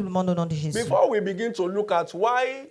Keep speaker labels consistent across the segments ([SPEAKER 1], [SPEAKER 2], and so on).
[SPEAKER 1] demande au nom de Jésus.
[SPEAKER 2] Before we begin to look at why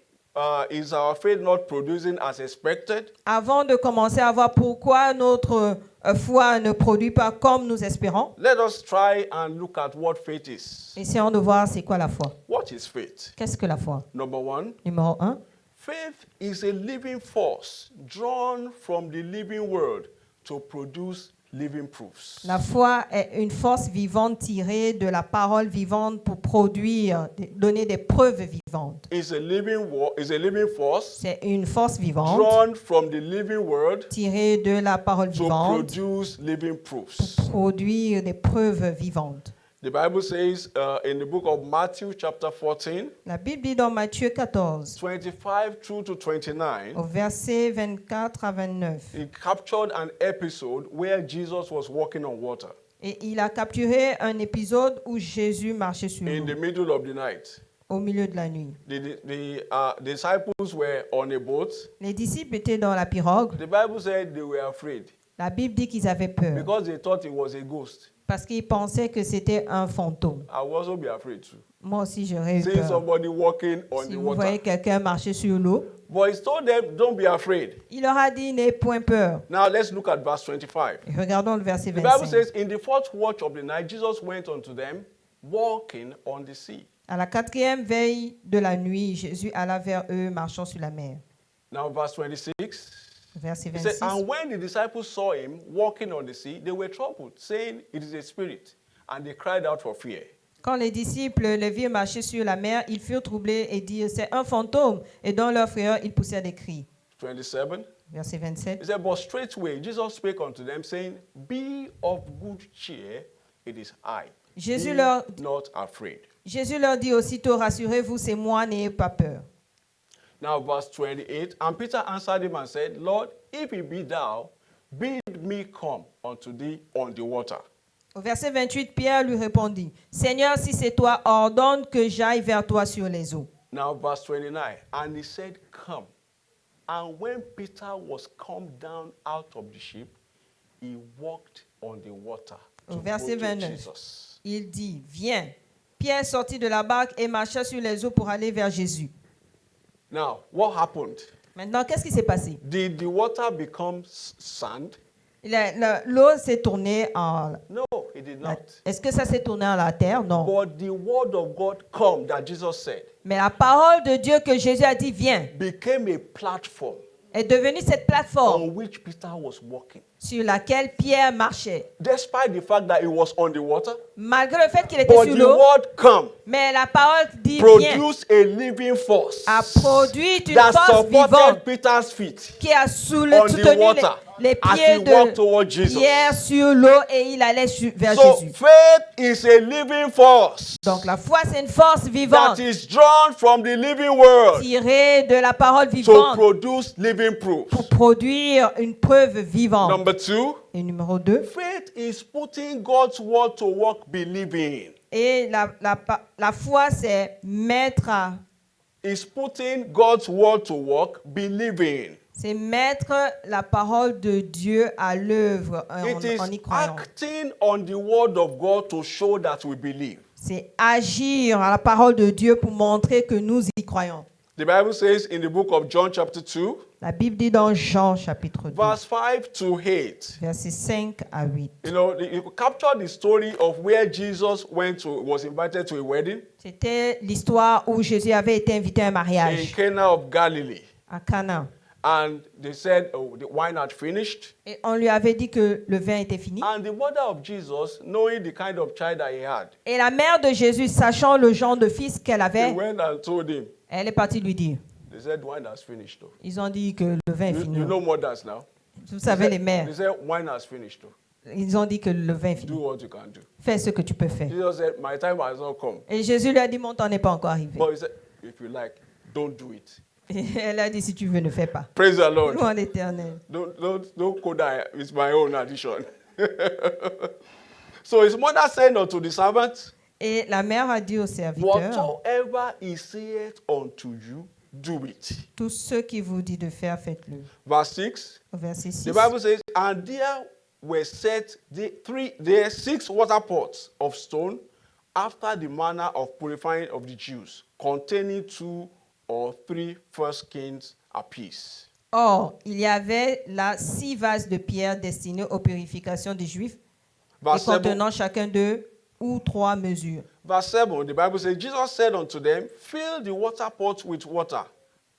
[SPEAKER 2] is our faith not producing as expected,
[SPEAKER 1] Avant de commencer à voir pourquoi notre foi ne produit pas comme nous espérons,
[SPEAKER 2] let us try and look at what faith is.
[SPEAKER 1] essayons de voir c'est quoi la foi.
[SPEAKER 2] What is faith?
[SPEAKER 1] Qu'est-ce que la foi?
[SPEAKER 2] Number one,
[SPEAKER 1] Numéro 1.
[SPEAKER 2] faith is a living force drawn from the living world to produce living proofs.
[SPEAKER 1] La foi est une force vivante tirée de la parole vivante pour produire, donner des preuves vivantes.
[SPEAKER 2] It's a living force
[SPEAKER 1] C'est une force vivante
[SPEAKER 2] drawn from the living world
[SPEAKER 1] tirée de la parole
[SPEAKER 2] to
[SPEAKER 1] vivante
[SPEAKER 2] produce living proofs.
[SPEAKER 1] pour produire des preuves vivantes.
[SPEAKER 2] The Bible says in the book of Matthew chapter 14,
[SPEAKER 1] La Bible dit dans Matthieu 14,
[SPEAKER 2] 25 through to 29,
[SPEAKER 1] au verset 24 à 29,
[SPEAKER 2] it captured an episode where Jesus was walking on water
[SPEAKER 1] et il a capturé un épisode où Jésus marchait sur
[SPEAKER 2] in
[SPEAKER 1] l'eau
[SPEAKER 2] the middle of the night.
[SPEAKER 1] au milieu de la nuit.
[SPEAKER 2] The disciples were on a boat.
[SPEAKER 1] Les disciples étaient dans la pirogue.
[SPEAKER 2] The Bible said they were afraid
[SPEAKER 1] La Bible dit qu'ils avaient peur
[SPEAKER 2] because they thought it was a ghost.
[SPEAKER 1] parce qu'ils pensaient que c'était un fantôme.
[SPEAKER 2] I will also be afraid too.
[SPEAKER 1] Moi aussi, j'aurais eu
[SPEAKER 2] Seeing
[SPEAKER 1] peur.
[SPEAKER 2] somebody walking on
[SPEAKER 1] Si
[SPEAKER 2] the
[SPEAKER 1] vous
[SPEAKER 2] water.
[SPEAKER 1] voyez quelqu'un marcher sur l'eau,
[SPEAKER 2] But he told them, don't be afraid.
[SPEAKER 1] il leur a dit, n'ayez point peur.
[SPEAKER 2] Now let's look at verse 25.
[SPEAKER 1] Et regardons le verset
[SPEAKER 2] The Bible
[SPEAKER 1] 25.
[SPEAKER 2] says, in the fourth watch of the night, Jesus went unto them, walking on the sea.
[SPEAKER 1] À la 4e veille de la nuit, Jésus alla vers eux, marchant sur la mer.
[SPEAKER 2] Now verse 26.
[SPEAKER 1] Verset
[SPEAKER 2] He said,
[SPEAKER 1] 26.
[SPEAKER 2] and when the disciples saw him walking on the sea, they were troubled, saying, it is a spirit. And they cried out for fear.
[SPEAKER 1] Quand les disciples les virent marcher sur la mer, ils furent troublés et dirent, c'est un fantôme. Et dans leur frayeur, ils poussèrent des cris.
[SPEAKER 2] 27.
[SPEAKER 1] Verset 27.
[SPEAKER 2] He said, but straightway Jesus spake unto them, saying, be of good cheer, it is I.
[SPEAKER 1] Jésus
[SPEAKER 2] Be
[SPEAKER 1] leur,
[SPEAKER 2] not afraid.
[SPEAKER 1] Jésus leur dit aussitôt, rassurez-vous, c'est moi, n'ayez pas peur.
[SPEAKER 2] Now verse 28. And Peter answered him and said, Lord, if it be thou, bid me come unto thee on the water.
[SPEAKER 1] Au verset 28, Pierre lui répondit, Seigneur, si c'est toi, ordonne que j'aille vers toi sur les eaux.
[SPEAKER 2] Now verse 29. And he said, come. And when Peter was come down out of the ship, he walked on the water to
[SPEAKER 1] Au
[SPEAKER 2] go
[SPEAKER 1] verset
[SPEAKER 2] to
[SPEAKER 1] 29.
[SPEAKER 2] Jesus.
[SPEAKER 1] Il dit, viens. Pierre sortit de la barque et marcha sur les eaux pour aller vers Jésus.
[SPEAKER 2] Now, what happened?
[SPEAKER 1] Maintenant, qu'est-ce qui s'est passé?
[SPEAKER 2] Did the water become sand?
[SPEAKER 1] L'eau s'est tournée en...
[SPEAKER 2] No, it did not.
[SPEAKER 1] Est-ce que ça s'est tourné en la terre? Non.
[SPEAKER 2] But the word of God come that Jesus said
[SPEAKER 1] Mais la parole de Dieu que Jésus a dit, viens,
[SPEAKER 2] became a platform
[SPEAKER 1] est devenue cette plateforme
[SPEAKER 2] on which Peter was walking.
[SPEAKER 1] sur laquelle Pierre marchait.
[SPEAKER 2] Despite the fact that he was on the water,
[SPEAKER 1] Malgré le fait qu'il était
[SPEAKER 2] but
[SPEAKER 1] sur
[SPEAKER 2] the
[SPEAKER 1] l'eau,
[SPEAKER 2] word come
[SPEAKER 1] mais la parole dit, viens,
[SPEAKER 2] produced a living force
[SPEAKER 1] a produit une
[SPEAKER 2] that
[SPEAKER 1] force vivante
[SPEAKER 2] supported Peter's feet
[SPEAKER 1] qui a
[SPEAKER 2] on the
[SPEAKER 1] soutenu
[SPEAKER 2] water
[SPEAKER 1] les
[SPEAKER 2] as
[SPEAKER 1] pieds
[SPEAKER 2] he walked
[SPEAKER 1] de
[SPEAKER 2] towards Jesus.
[SPEAKER 1] Pierre sur l'eau et il allait vers
[SPEAKER 2] So
[SPEAKER 1] Jésus.
[SPEAKER 2] faith is a living force
[SPEAKER 1] Donc la foi, c'est une force
[SPEAKER 2] that
[SPEAKER 1] vivante
[SPEAKER 2] is drawn from the living world
[SPEAKER 1] tirée de la parole
[SPEAKER 2] to
[SPEAKER 1] vivante
[SPEAKER 2] produce living proofs.
[SPEAKER 1] pour produire une preuve vivante.
[SPEAKER 2] Number two,
[SPEAKER 1] Et numéro 2,
[SPEAKER 2] faith is putting God's word to work believing.
[SPEAKER 1] et la foi, c'est mettre
[SPEAKER 2] Is putting God's word to work believing.
[SPEAKER 1] c'est mettre la parole de Dieu à l'œuvre
[SPEAKER 2] It is
[SPEAKER 1] en y croyant.
[SPEAKER 2] acting on the word of God to show that we believe.
[SPEAKER 1] C'est agir à la parole de Dieu pour montrer que nous y croyons.
[SPEAKER 2] The Bible says in the book of John chapter 2,
[SPEAKER 1] La Bible dit dans Jean chapitre 2,
[SPEAKER 2] verse 5 to 8.
[SPEAKER 1] versets 5 à 8.
[SPEAKER 2] You know, you capture the story of where Jesus was invited to a wedding
[SPEAKER 1] C'était l'histoire où Jésus avait été invité à un
[SPEAKER 2] in
[SPEAKER 1] mariage
[SPEAKER 2] Cana of Galilee.
[SPEAKER 1] à Cana.
[SPEAKER 2] And they said, oh, the wine had finished.
[SPEAKER 1] Et on lui avait dit que le vin était fini.
[SPEAKER 2] And the mother of Jesus, knowing the kind of child that he had,
[SPEAKER 1] Et la mère de Jésus, sachant le genre de fils qu'elle
[SPEAKER 2] they
[SPEAKER 1] avait,
[SPEAKER 2] went and told him.
[SPEAKER 1] elle est partie lui dire.
[SPEAKER 2] They said, wine has finished. Though.
[SPEAKER 1] Ils ont dit que le vin est fini.
[SPEAKER 2] You know mothers now.
[SPEAKER 1] Vous savez, les mères,
[SPEAKER 2] They said, wine has finished. Though.
[SPEAKER 1] ils ont dit que le vin est
[SPEAKER 2] Do
[SPEAKER 1] fini.
[SPEAKER 2] what you can do.
[SPEAKER 1] Fais ce que tu peux faire.
[SPEAKER 2] Jesus said, my time has not come.
[SPEAKER 1] Et Jésus lui a dit, mon temps n'est pas encore arrivé.
[SPEAKER 2] But he said, if you like, don't do it.
[SPEAKER 1] Et elle a dit, si tu veux, ne fais pas.
[SPEAKER 2] Praise the Lord.
[SPEAKER 1] Louange l'Éternel.
[SPEAKER 2] Don't code that. It's my own addition. So his mother said unto the servant,
[SPEAKER 1] Et la mère a dit au serviteur,
[SPEAKER 2] whatsoever he saith unto you, do it.
[SPEAKER 1] tout ce qui vous dit de faire, faites-le.
[SPEAKER 2] Verse 6.
[SPEAKER 1] Au verset 6.
[SPEAKER 2] The Bible says, and there were set there 6 water pots of stone after the manner of purifying of the Jews, containing 2 or 3 first skins apiece.
[SPEAKER 1] Or, il y avait là 6 vases de pierre destinés aux purifications des Juifs et
[SPEAKER 2] Verse 7,
[SPEAKER 1] contenant chacun 2 ou 3 mesures.
[SPEAKER 2] verse 7, the Bible says, Jesus said unto them, fill the water pots with water.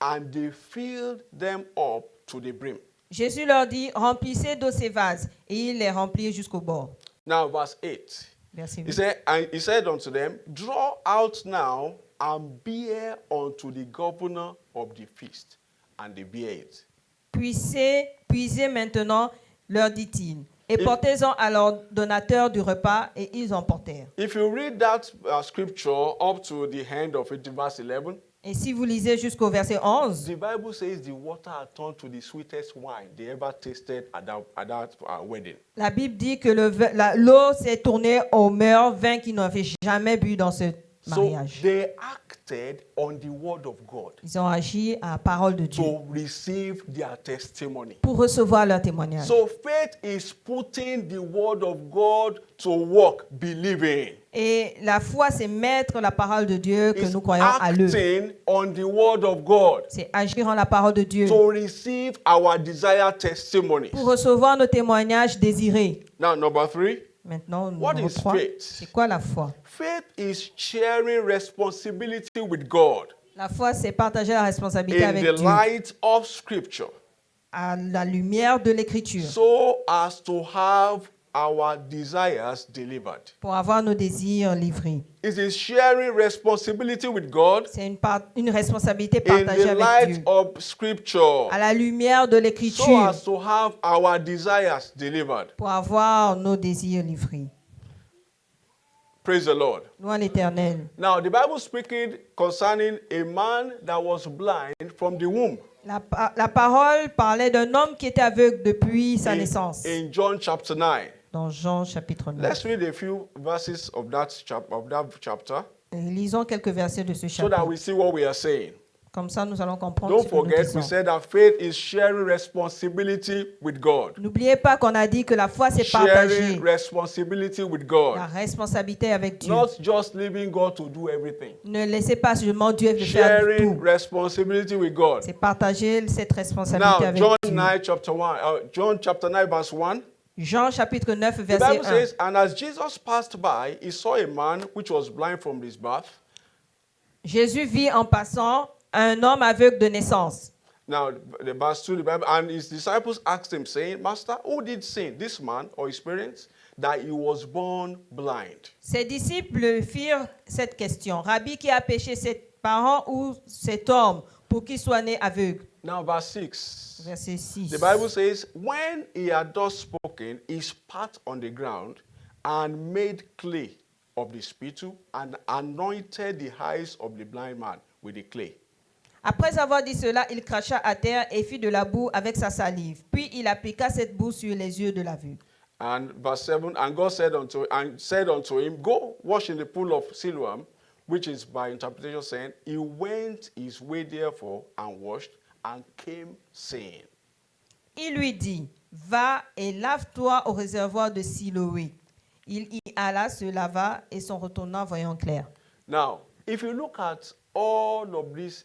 [SPEAKER 2] And they filled them up to the brim.
[SPEAKER 1] Jésus leur dit, remplissez d'eau ces vases, et ils les remplirent jusqu'au bord.
[SPEAKER 2] Now, verse 8.
[SPEAKER 1] Verset 8.
[SPEAKER 2] He said unto them, draw out now and bear unto the governor of the feast. And they bear it.
[SPEAKER 1] Puisez maintenant, leur dit-il, et portez-en à l'ordonnateur du repas, et ils en portèrent.
[SPEAKER 2] If you read that scripture up to the end of it, verse 11,
[SPEAKER 1] Et si vous lisez jusqu'au verset 11,
[SPEAKER 2] the Bible says the water had turned to the sweetest wine they ever tasted at that wedding.
[SPEAKER 1] la Bible dit que l'eau s'est tournée au meilleur vin qu'ils n'avaient jamais bu dans ce
[SPEAKER 2] So
[SPEAKER 1] mariage.
[SPEAKER 2] they acted on the word of God
[SPEAKER 1] Ils ont agi à la parole de Dieu
[SPEAKER 2] to receive their testimony.
[SPEAKER 1] pour recevoir leur témoignage.
[SPEAKER 2] So faith is putting the word of God to work, believing.
[SPEAKER 1] Et la foi, c'est mettre la parole de Dieu que
[SPEAKER 2] It's
[SPEAKER 1] nous croyons à l'œuvre.
[SPEAKER 2] acting on the word of God
[SPEAKER 1] C'est agir en la parole de Dieu
[SPEAKER 2] to receive our desired testimonies.
[SPEAKER 1] pour recevoir nos témoignages désirés.
[SPEAKER 2] Now, number 3,
[SPEAKER 1] Maintenant,
[SPEAKER 2] What
[SPEAKER 1] numéro
[SPEAKER 2] is
[SPEAKER 1] 3,
[SPEAKER 2] faith?
[SPEAKER 1] c'est quoi la foi?
[SPEAKER 2] faith is sharing responsibility with God
[SPEAKER 1] La foi, c'est partager la responsabilité
[SPEAKER 2] in
[SPEAKER 1] avec
[SPEAKER 2] the
[SPEAKER 1] Dieu
[SPEAKER 2] light of Scripture
[SPEAKER 1] à la lumière de l'Écriture
[SPEAKER 2] so as to have our desires delivered.
[SPEAKER 1] pour avoir nos désirs livrés.
[SPEAKER 2] It is sharing responsibility with God
[SPEAKER 1] C'est une responsabilité
[SPEAKER 2] in
[SPEAKER 1] partagée
[SPEAKER 2] the
[SPEAKER 1] avec
[SPEAKER 2] light
[SPEAKER 1] Dieu
[SPEAKER 2] of Scripture
[SPEAKER 1] à la lumière de
[SPEAKER 2] so
[SPEAKER 1] l'Écriture
[SPEAKER 2] as to have our desires delivered.
[SPEAKER 1] pour avoir nos désirs livrés.
[SPEAKER 2] Praise the Lord.
[SPEAKER 1] Nous à l'Éternel.
[SPEAKER 2] Now, the Bible speaking concerning a man that was blind from the womb
[SPEAKER 1] La parole parlait d'un homme qui était aveugle depuis sa naissance.
[SPEAKER 2] in John chapter 9.
[SPEAKER 1] Dans Jean chapitre 9.
[SPEAKER 2] Let's read a few verses of that chapter
[SPEAKER 1] Et lisons quelques versets de ce
[SPEAKER 2] so that
[SPEAKER 1] chapitre.
[SPEAKER 2] we see what we are saying.
[SPEAKER 1] Comme ça, nous allons comprendre
[SPEAKER 2] Don't
[SPEAKER 1] ce que nous
[SPEAKER 2] forget, we
[SPEAKER 1] disons.
[SPEAKER 2] said that faith is sharing responsibility with God.
[SPEAKER 1] N'oubliez pas qu'on a dit que la foi, c'est partager
[SPEAKER 2] Sharing responsibility with God.
[SPEAKER 1] la responsabilité avec Dieu.
[SPEAKER 2] Not just leaving God to do everything.
[SPEAKER 1] Ne laissez pas seulement Dieu le faire
[SPEAKER 2] Sharing
[SPEAKER 1] tout.
[SPEAKER 2] responsibility with God.
[SPEAKER 1] C'est partager cette responsabilité
[SPEAKER 2] Now,
[SPEAKER 1] avec
[SPEAKER 2] John
[SPEAKER 1] Dieu.
[SPEAKER 2] 9 chapter 1, John chapter 9 verse 1.
[SPEAKER 1] Jean chapitre 9,
[SPEAKER 2] The
[SPEAKER 1] verset
[SPEAKER 2] Bible
[SPEAKER 1] 1.
[SPEAKER 2] says, and as Jesus passed by, he saw a man which was blind from his birth.
[SPEAKER 1] Jésus vit en passant un homme aveugle de naissance.
[SPEAKER 2] Now, the verse 2, the Bible, and his disciples asked him, saying, Master, who did sin, this man or his parents, that he was born blind?
[SPEAKER 1] Ses disciples firent cette question. Rabbi, qui a péché, ses parents ou cet homme pour qu'il soit né aveugle?
[SPEAKER 2] Now, verse 6.
[SPEAKER 1] Verset 6.
[SPEAKER 2] The Bible says, when he had thus spoken, he spat on the ground and made clay of the spittle and anointed the eyes of the blind man with the clay.
[SPEAKER 1] Après avoir dit cela, il cracha à terre et fit de la boue avec sa salive. Puis il appliqua cette boue sur les yeux de l'aveugle.
[SPEAKER 2] And verse 7, and God said unto him, go wash in the pool of Siloam, which is by interpretation saying, he went his way therefore and washed and came seeing.
[SPEAKER 1] Il lui dit, va et lave-toi au réservoir de Siloé. Il y alla, se lava et s'en retourna voyant clair.
[SPEAKER 2] Now, if you look at all of these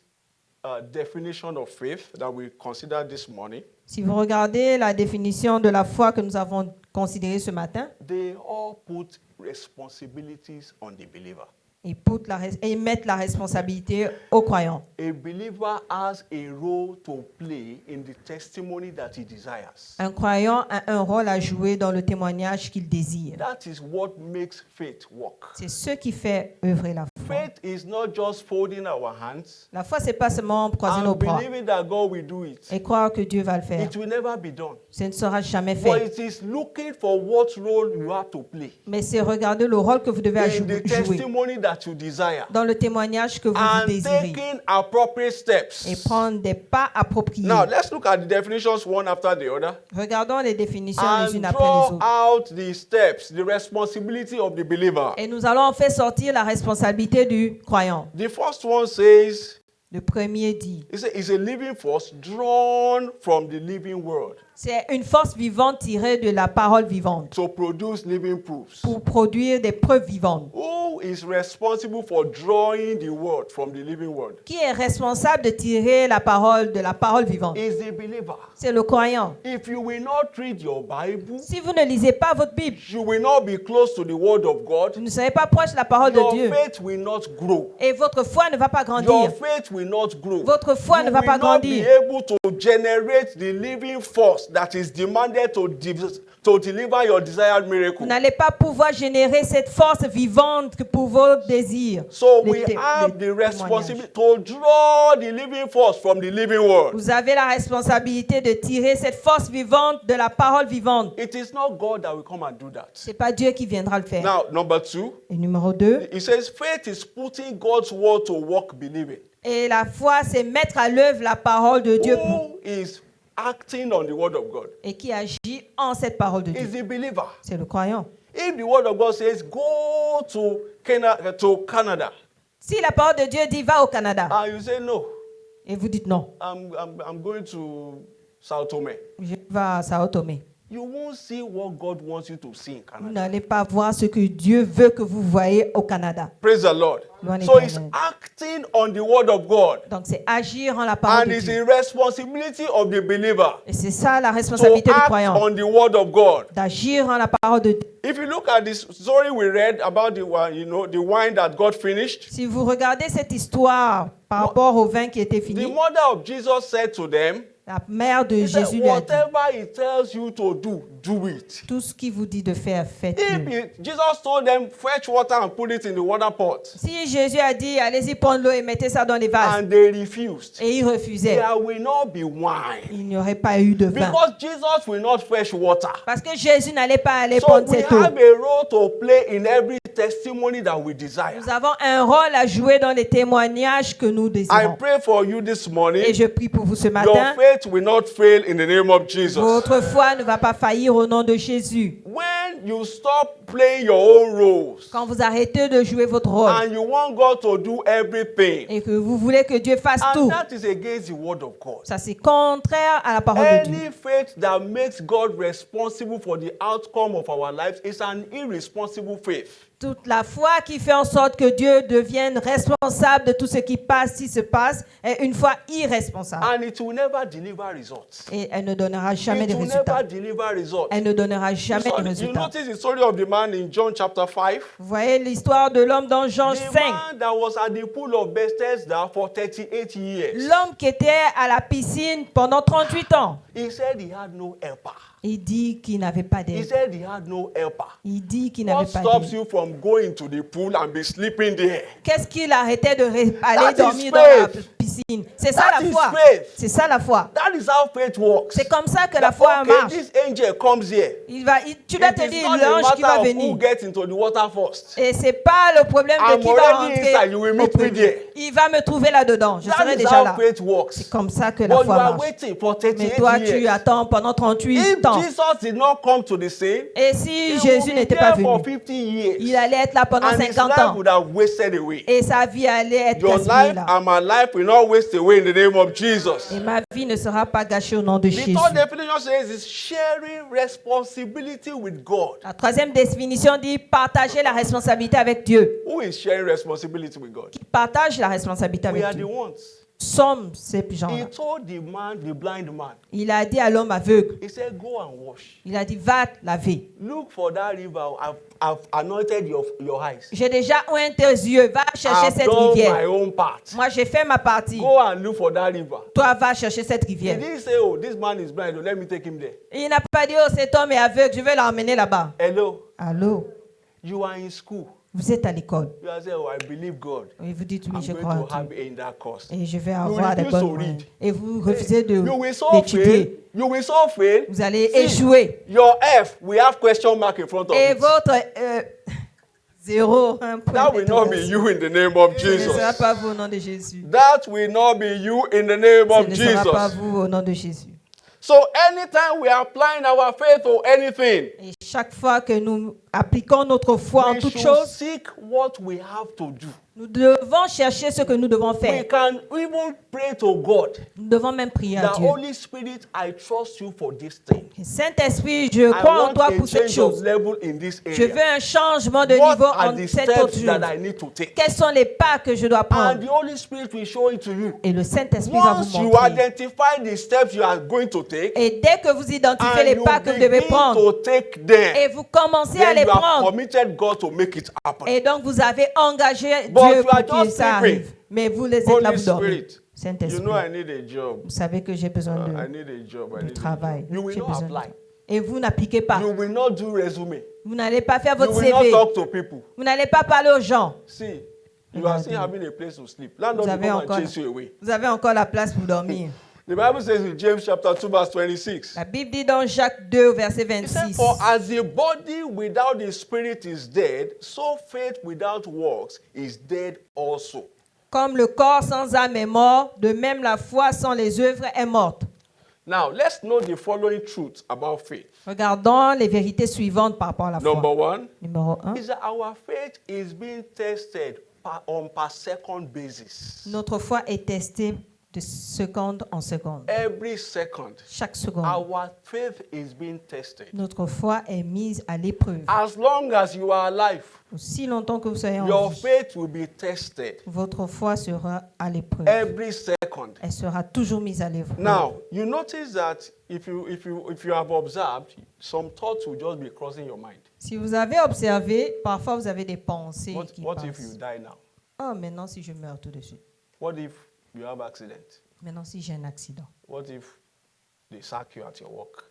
[SPEAKER 2] definition of faith that we consider this morning,
[SPEAKER 1] Si vous regardez la définition de la foi que nous avons considérée ce matin,
[SPEAKER 2] they all put responsibilities on the believer.
[SPEAKER 1] ils mettent la responsabilité aux croyants.
[SPEAKER 2] A believer has a role to play in the testimony that he desires.
[SPEAKER 1] Un croyant a un rôle à jouer dans le témoignage qu'il désire.
[SPEAKER 2] That is what makes faith work.
[SPEAKER 1] C'est ce qui fait œuvrer la foi.
[SPEAKER 2] Faith is not just folding our hands
[SPEAKER 1] La foi, c'est pas seulement croiser nos
[SPEAKER 2] and
[SPEAKER 1] bras
[SPEAKER 2] believing that God will do it.
[SPEAKER 1] et croire que Dieu va le faire.
[SPEAKER 2] It will never be done.
[SPEAKER 1] Ce ne sera jamais
[SPEAKER 2] But
[SPEAKER 1] fait.
[SPEAKER 2] it is looking for what role you have to play
[SPEAKER 1] Mais c'est regarder le rôle que vous devez
[SPEAKER 2] in
[SPEAKER 1] jouer
[SPEAKER 2] the testimony that you desire
[SPEAKER 1] dans le témoignage que vous
[SPEAKER 2] and
[SPEAKER 1] désirez
[SPEAKER 2] taking appropriate steps.
[SPEAKER 1] et prendre des pas appropriés.
[SPEAKER 2] Now, let's look at the definitions one after the other
[SPEAKER 1] Regardons les définitions les
[SPEAKER 2] and
[SPEAKER 1] unes après les
[SPEAKER 2] draw
[SPEAKER 1] autres.
[SPEAKER 2] out the steps, the responsibility of the believer.
[SPEAKER 1] Et nous allons en fait sortir la responsabilité du croyant.
[SPEAKER 2] The first one says,
[SPEAKER 1] Le premier dit,
[SPEAKER 2] it's a living force drawn from the living world.
[SPEAKER 1] C'est une force vivante tirée de la parole vivante
[SPEAKER 2] to produce living proofs.
[SPEAKER 1] pour produire des preuves vivantes.
[SPEAKER 2] Who is responsible for drawing the word from the living word?
[SPEAKER 1] Qui est responsable de tirer la parole de la parole vivante?
[SPEAKER 2] Is the believer.
[SPEAKER 1] C'est le croyant.
[SPEAKER 2] If you will not read your Bible,
[SPEAKER 1] Si vous ne lisez pas votre Bible,
[SPEAKER 2] you will not be close to the word of God.
[SPEAKER 1] vous ne serez pas proche de la parole de
[SPEAKER 2] Your
[SPEAKER 1] Dieu.
[SPEAKER 2] faith will not grow.
[SPEAKER 1] Et votre foi ne va pas
[SPEAKER 2] Your
[SPEAKER 1] grandir.
[SPEAKER 2] faith will not grow.
[SPEAKER 1] Votre foi
[SPEAKER 2] You
[SPEAKER 1] ne va
[SPEAKER 2] will
[SPEAKER 1] pas
[SPEAKER 2] not be
[SPEAKER 1] grandir.
[SPEAKER 2] able to generate the living force that is demanded to deliver your desired
[SPEAKER 1] Vous
[SPEAKER 2] miracle.
[SPEAKER 1] n'allez pas pouvoir générer cette force vivante que pour vos désirs.
[SPEAKER 2] So
[SPEAKER 1] les
[SPEAKER 2] we
[SPEAKER 1] té-
[SPEAKER 2] have
[SPEAKER 1] les
[SPEAKER 2] the
[SPEAKER 1] témoignages.
[SPEAKER 2] responsibility to draw the living force from the living word.
[SPEAKER 1] Vous avez la responsabilité de tirer cette force vivante de la parole vivante.
[SPEAKER 2] It is not God that will come and do that.
[SPEAKER 1] C'est pas Dieu qui viendra le faire.
[SPEAKER 2] Now, number 2,
[SPEAKER 1] Et numéro 2,
[SPEAKER 2] it says faith is putting God's word to work believing.
[SPEAKER 1] et la foi, c'est mettre à l'œuvre la parole de Dieu
[SPEAKER 2] Who is acting on the word of God?
[SPEAKER 1] et qui agit en cette parole de
[SPEAKER 2] Is
[SPEAKER 1] Dieu.
[SPEAKER 2] the believer.
[SPEAKER 1] C'est le croyant.
[SPEAKER 2] If the word of God says go to Canada,
[SPEAKER 1] Si la parole de Dieu dit va au Canada
[SPEAKER 2] and you say no,
[SPEAKER 1] et vous dites non,
[SPEAKER 2] I'm going to Sao Tome,
[SPEAKER 1] je vais à Sao Tomé,
[SPEAKER 2] you won't see what God wants you to see in
[SPEAKER 1] vous
[SPEAKER 2] Canada.
[SPEAKER 1] n'allez pas voir ce que Dieu veut que vous voyez au Canada.
[SPEAKER 2] Praise the Lord.
[SPEAKER 1] Gloire à
[SPEAKER 2] So it's
[SPEAKER 1] l'Éternel.
[SPEAKER 2] acting on the word of God,
[SPEAKER 1] Donc c'est agir en la parole
[SPEAKER 2] and
[SPEAKER 1] de
[SPEAKER 2] it's
[SPEAKER 1] Dieu.
[SPEAKER 2] the responsibility of the believer
[SPEAKER 1] Et c'est ça la
[SPEAKER 2] to
[SPEAKER 1] responsabilité du
[SPEAKER 2] act
[SPEAKER 1] croyant,
[SPEAKER 2] on the word of God.
[SPEAKER 1] d'agir en la parole de Dieu.
[SPEAKER 2] If you look at this story we read about the wine that God finished,
[SPEAKER 1] Si vous regardez cette histoire par rapport au vin qui était
[SPEAKER 2] the
[SPEAKER 1] fini,
[SPEAKER 2] mother of Jesus said to them,
[SPEAKER 1] la mère de
[SPEAKER 2] he said,
[SPEAKER 1] Jésus lui a dit,
[SPEAKER 2] whatever he tells you to do, do it.
[SPEAKER 1] tout ce qu'il vous dit de faire,
[SPEAKER 2] If
[SPEAKER 1] faites-le.
[SPEAKER 2] Jesus told them, fetch water and put it in the water pot,
[SPEAKER 1] Si Jésus a dit, allez-y prendre l'eau et mettez ça dans les vases,
[SPEAKER 2] and they refused,
[SPEAKER 1] et ils refusaient,
[SPEAKER 2] there will not be wine.
[SPEAKER 1] il n'y aurait pas eu de vin.
[SPEAKER 2] Because Jesus will not fetch water.
[SPEAKER 1] Parce que Jésus n'allait pas aller
[SPEAKER 2] So
[SPEAKER 1] prendre
[SPEAKER 2] we
[SPEAKER 1] cette eau.
[SPEAKER 2] have a role to play in every testimony that we desire.
[SPEAKER 1] Nous avons un rôle à jouer dans les témoignages que nous
[SPEAKER 2] I
[SPEAKER 1] désirons.
[SPEAKER 2] pray for you this morning.
[SPEAKER 1] Et je prie pour vous ce
[SPEAKER 2] Your
[SPEAKER 1] matin.
[SPEAKER 2] faith will not fail in the name of Jesus.
[SPEAKER 1] Votre foi ne va pas faillir au nom de Jésus.
[SPEAKER 2] When you stop playing your own roles
[SPEAKER 1] Quand vous arrêtez de jouer votre rôle
[SPEAKER 2] and you want God to do everything,
[SPEAKER 1] et que vous voulez que Dieu fasse
[SPEAKER 2] and
[SPEAKER 1] tout,
[SPEAKER 2] that is against the word of God.
[SPEAKER 1] ça c'est contraire à la parole de Dieu.
[SPEAKER 2] Any faith that makes God responsible for the outcome of our lives is an irresponsible faith.
[SPEAKER 1] Toute la foi qui fait en sorte que Dieu devienne responsable de tout ce qui passe, si se passe, est une foi irresponsable.
[SPEAKER 2] And it will never deliver results.
[SPEAKER 1] Et elle ne donnera jamais de
[SPEAKER 2] It will
[SPEAKER 1] résultats.
[SPEAKER 2] never deliver results.
[SPEAKER 1] Elle ne donnera jamais de
[SPEAKER 2] You
[SPEAKER 1] résultats.
[SPEAKER 2] notice the story of the man in John chapter 5?
[SPEAKER 1] Vous voyez l'histoire de l'homme dans Jean
[SPEAKER 2] The
[SPEAKER 1] 5.
[SPEAKER 2] man that was at the pool of Bethesda for 38 years.
[SPEAKER 1] L'homme qui était à la piscine pendant 38 ans.
[SPEAKER 2] He said he had no helper.
[SPEAKER 1] Il dit qu'il n'avait pas
[SPEAKER 2] He
[SPEAKER 1] d'aide.
[SPEAKER 2] said he had no helper.
[SPEAKER 1] Il dit qu'il
[SPEAKER 2] What
[SPEAKER 1] n'avait pas
[SPEAKER 2] stops
[SPEAKER 1] d'aide.
[SPEAKER 2] you from going to the pool and be sleeping there?
[SPEAKER 1] Qu'est-ce qu'il arrêtait de aller
[SPEAKER 2] That is
[SPEAKER 1] dormir dans la
[SPEAKER 2] faith.
[SPEAKER 1] piscine? C'est ça
[SPEAKER 2] That
[SPEAKER 1] la
[SPEAKER 2] is
[SPEAKER 1] foi.
[SPEAKER 2] faith.
[SPEAKER 1] C'est ça la foi.
[SPEAKER 2] That is how faith works.
[SPEAKER 1] C'est comme ça que la
[SPEAKER 2] That,
[SPEAKER 1] foi
[SPEAKER 2] okay,
[SPEAKER 1] marche.
[SPEAKER 2] this angel comes here.
[SPEAKER 1] Tu dois
[SPEAKER 2] It
[SPEAKER 1] te
[SPEAKER 2] is
[SPEAKER 1] dire
[SPEAKER 2] not
[SPEAKER 1] l'ange
[SPEAKER 2] a
[SPEAKER 1] qui va
[SPEAKER 2] matter of who
[SPEAKER 1] venir.
[SPEAKER 2] gets into the water first.
[SPEAKER 1] Et c'est pas le problème de
[SPEAKER 2] I'm
[SPEAKER 1] qui va
[SPEAKER 2] already
[SPEAKER 1] rentrer.
[SPEAKER 2] inside. You will
[SPEAKER 1] au
[SPEAKER 2] meet me
[SPEAKER 1] premier.
[SPEAKER 2] there.
[SPEAKER 1] Il va me trouver là-dedans. Je
[SPEAKER 2] That
[SPEAKER 1] serai
[SPEAKER 2] is
[SPEAKER 1] déjà
[SPEAKER 2] how
[SPEAKER 1] là.
[SPEAKER 2] faith works.
[SPEAKER 1] C'est comme ça que la
[SPEAKER 2] But you
[SPEAKER 1] foi
[SPEAKER 2] are
[SPEAKER 1] marche.
[SPEAKER 2] waiting for
[SPEAKER 1] Mais
[SPEAKER 2] 38
[SPEAKER 1] toi, tu
[SPEAKER 2] years.
[SPEAKER 1] attends pendant 38
[SPEAKER 2] If
[SPEAKER 1] ans.
[SPEAKER 2] Jesus did not come to the scene,
[SPEAKER 1] Et si
[SPEAKER 2] he
[SPEAKER 1] Jésus
[SPEAKER 2] would be
[SPEAKER 1] n'était pas
[SPEAKER 2] there for
[SPEAKER 1] venu,
[SPEAKER 2] 50 years.
[SPEAKER 1] il allait être là pendant
[SPEAKER 2] And his
[SPEAKER 1] 50
[SPEAKER 2] life
[SPEAKER 1] ans.
[SPEAKER 2] would have wasted away.
[SPEAKER 1] Et sa vie allait être
[SPEAKER 2] Your
[SPEAKER 1] gaspillée
[SPEAKER 2] life
[SPEAKER 1] là.
[SPEAKER 2] and my life will not waste away in the name of Jesus.
[SPEAKER 1] Et ma vie ne sera pas gâchée au nom de
[SPEAKER 2] The
[SPEAKER 1] Jésus.
[SPEAKER 2] third definition says is sharing responsibility with God.
[SPEAKER 1] La troisième définition dit partager la responsabilité avec Dieu.
[SPEAKER 2] Who is sharing responsibility with God?
[SPEAKER 1] Qui partage la responsabilité
[SPEAKER 2] We
[SPEAKER 1] avec
[SPEAKER 2] are the
[SPEAKER 1] Dieu.
[SPEAKER 2] ones.
[SPEAKER 1] Sommes ces
[SPEAKER 2] He
[SPEAKER 1] gens-là.
[SPEAKER 2] told the man, the blind man,
[SPEAKER 1] Il a dit à l'homme aveugle,
[SPEAKER 2] he said, go and wash.
[SPEAKER 1] il a dit va laver.
[SPEAKER 2] Look for that river. I've anointed your eyes.
[SPEAKER 1] J'ai déjà oint tes yeux, va chercher
[SPEAKER 2] I've
[SPEAKER 1] cette
[SPEAKER 2] done my
[SPEAKER 1] rivière.
[SPEAKER 2] own part.
[SPEAKER 1] Moi j'ai fait ma partie.
[SPEAKER 2] Go and look for that river.
[SPEAKER 1] Toi va chercher cette
[SPEAKER 2] He
[SPEAKER 1] rivière.
[SPEAKER 2] didn't say, oh, this man is blind. Let me take him there.
[SPEAKER 1] Il n'a pas dit oh cet homme est aveugle, je vais l'emmener là-bas.
[SPEAKER 2] Hello.
[SPEAKER 1] Allô,
[SPEAKER 2] You are in school.
[SPEAKER 1] vous êtes à l'école.
[SPEAKER 2] You are saying, oh, I believe God.
[SPEAKER 1] Et vous dites oui,
[SPEAKER 2] I'm
[SPEAKER 1] je
[SPEAKER 2] going
[SPEAKER 1] crois en
[SPEAKER 2] to have
[SPEAKER 1] Dieu.
[SPEAKER 2] A in that course.
[SPEAKER 1] Et je vais
[SPEAKER 2] You
[SPEAKER 1] avoir des
[SPEAKER 2] refuse
[SPEAKER 1] bonnes
[SPEAKER 2] to
[SPEAKER 1] moyennes.
[SPEAKER 2] read.
[SPEAKER 1] Et vous refusez
[SPEAKER 2] You will so
[SPEAKER 1] d'étudier.
[SPEAKER 2] fail. You will so fail.
[SPEAKER 1] Vous allez
[SPEAKER 2] See,
[SPEAKER 1] échouer.
[SPEAKER 2] Your F, we have question mark in front of
[SPEAKER 1] Et
[SPEAKER 2] it.
[SPEAKER 1] votre zéro, un point
[SPEAKER 2] That will not be
[SPEAKER 1] d'interrogation.
[SPEAKER 2] you in the name of
[SPEAKER 1] Ce ne
[SPEAKER 2] Jesus.
[SPEAKER 1] sera pas vous au nom de Jésus.
[SPEAKER 2] That will not be you in the name
[SPEAKER 1] Ce
[SPEAKER 2] of
[SPEAKER 1] ne sera pas
[SPEAKER 2] Jesus.
[SPEAKER 1] vous au nom de Jésus.
[SPEAKER 2] So anytime we are applying our faith or anything,
[SPEAKER 1] Et chaque fois que nous appliquons notre foi en
[SPEAKER 2] we
[SPEAKER 1] toute
[SPEAKER 2] should
[SPEAKER 1] chose,
[SPEAKER 2] seek what we have to do.
[SPEAKER 1] Nous devons chercher ce que nous devons
[SPEAKER 2] We
[SPEAKER 1] faire.
[SPEAKER 2] can even pray to God.
[SPEAKER 1] Nous devons même prier à
[SPEAKER 2] The
[SPEAKER 1] Dieu.
[SPEAKER 2] Holy Spirit, I trust you for this thing.
[SPEAKER 1] Saint-Esprit, je
[SPEAKER 2] I
[SPEAKER 1] crois en
[SPEAKER 2] want
[SPEAKER 1] toi
[SPEAKER 2] a
[SPEAKER 1] pour cette
[SPEAKER 2] change of
[SPEAKER 1] chose.
[SPEAKER 2] level in this
[SPEAKER 1] Je veux
[SPEAKER 2] area.
[SPEAKER 1] un changement de
[SPEAKER 2] What
[SPEAKER 1] niveau
[SPEAKER 2] are
[SPEAKER 1] en
[SPEAKER 2] the
[SPEAKER 1] cette autre
[SPEAKER 2] steps that
[SPEAKER 1] chose.
[SPEAKER 2] I need to take?
[SPEAKER 1] Quels sont les pas que je dois
[SPEAKER 2] And
[SPEAKER 1] prendre?
[SPEAKER 2] the Holy Spirit will show it to you.
[SPEAKER 1] Et le Saint-Esprit va
[SPEAKER 2] Once
[SPEAKER 1] vous
[SPEAKER 2] you
[SPEAKER 1] montrer.
[SPEAKER 2] identify the steps you are going to take,
[SPEAKER 1] Et dès que vous identifiez
[SPEAKER 2] and
[SPEAKER 1] les
[SPEAKER 2] you
[SPEAKER 1] pas que vous devez
[SPEAKER 2] begin
[SPEAKER 1] prendre,
[SPEAKER 2] to take them,
[SPEAKER 1] et vous commencez à
[SPEAKER 2] then
[SPEAKER 1] les
[SPEAKER 2] you have
[SPEAKER 1] prendre,
[SPEAKER 2] committed God to make it happen.
[SPEAKER 1] et donc vous avez engagé
[SPEAKER 2] But
[SPEAKER 1] Dieu
[SPEAKER 2] you
[SPEAKER 1] pour
[SPEAKER 2] are
[SPEAKER 1] que
[SPEAKER 2] just
[SPEAKER 1] ça
[SPEAKER 2] sleeping.
[SPEAKER 1] arrive. Mais vous les êtes là,
[SPEAKER 2] Holy
[SPEAKER 1] vous dormez.
[SPEAKER 2] Spirit, you
[SPEAKER 1] Saint-Esprit,
[SPEAKER 2] know I need a job.
[SPEAKER 1] vous savez que j'ai besoin
[SPEAKER 2] I need a job. I
[SPEAKER 1] de
[SPEAKER 2] need a
[SPEAKER 1] travail.
[SPEAKER 2] job. You will
[SPEAKER 1] J'ai
[SPEAKER 2] not
[SPEAKER 1] besoin de
[SPEAKER 2] apply.
[SPEAKER 1] ça. Et vous n'appliquez pas.
[SPEAKER 2] You will not do resume.
[SPEAKER 1] Vous n'allez pas faire
[SPEAKER 2] You
[SPEAKER 1] votre
[SPEAKER 2] will not
[SPEAKER 1] CV.
[SPEAKER 2] talk to people.
[SPEAKER 1] Vous n'allez pas parler aux gens.
[SPEAKER 2] See, you are still having a place to sleep. Landlord
[SPEAKER 1] Vous
[SPEAKER 2] will
[SPEAKER 1] avez
[SPEAKER 2] come and
[SPEAKER 1] encore,
[SPEAKER 2] chase you away.
[SPEAKER 1] vous avez encore la place pour dormir.
[SPEAKER 2] The Bible says in James chapter 2 verse 26.
[SPEAKER 1] La Bible dit dans Jacques 2, verset
[SPEAKER 2] It said,
[SPEAKER 1] 26.
[SPEAKER 2] for as the body without the spirit is dead, so faith without works is dead also.
[SPEAKER 1] Comme le corps sans âme est mort, de même la foi sans les œuvres est morte.
[SPEAKER 2] Now, let's know the following truth about faith.
[SPEAKER 1] Regardons les vérités suivantes par rapport à la foi.
[SPEAKER 2] Number one
[SPEAKER 1] Numéro 1.
[SPEAKER 2] is that our faith is being tested on per second basis.
[SPEAKER 1] Notre foi est testée de seconde en seconde.
[SPEAKER 2] Every second,
[SPEAKER 1] Chaque seconde.
[SPEAKER 2] our faith is being tested.
[SPEAKER 1] Notre foi est mise à l'épreuve.
[SPEAKER 2] As long as you are alive,
[SPEAKER 1] Aussi longtemps que vous soyez en
[SPEAKER 2] your
[SPEAKER 1] vie,
[SPEAKER 2] faith will be tested
[SPEAKER 1] votre foi sera à l'épreuve.
[SPEAKER 2] every second.
[SPEAKER 1] Elle sera toujours mise à l'épreuve.
[SPEAKER 2] Now, you notice that if you have observed, some thoughts will just be crossing your mind.
[SPEAKER 1] Si vous avez observé, parfois vous avez des pensées qui
[SPEAKER 2] What if you
[SPEAKER 1] passent.
[SPEAKER 2] die now?
[SPEAKER 1] Oh, maintenant si je meurs tout de suite.
[SPEAKER 2] What if you have accident?
[SPEAKER 1] Maintenant si j'ai un accident.
[SPEAKER 2] What if they sack you at your work?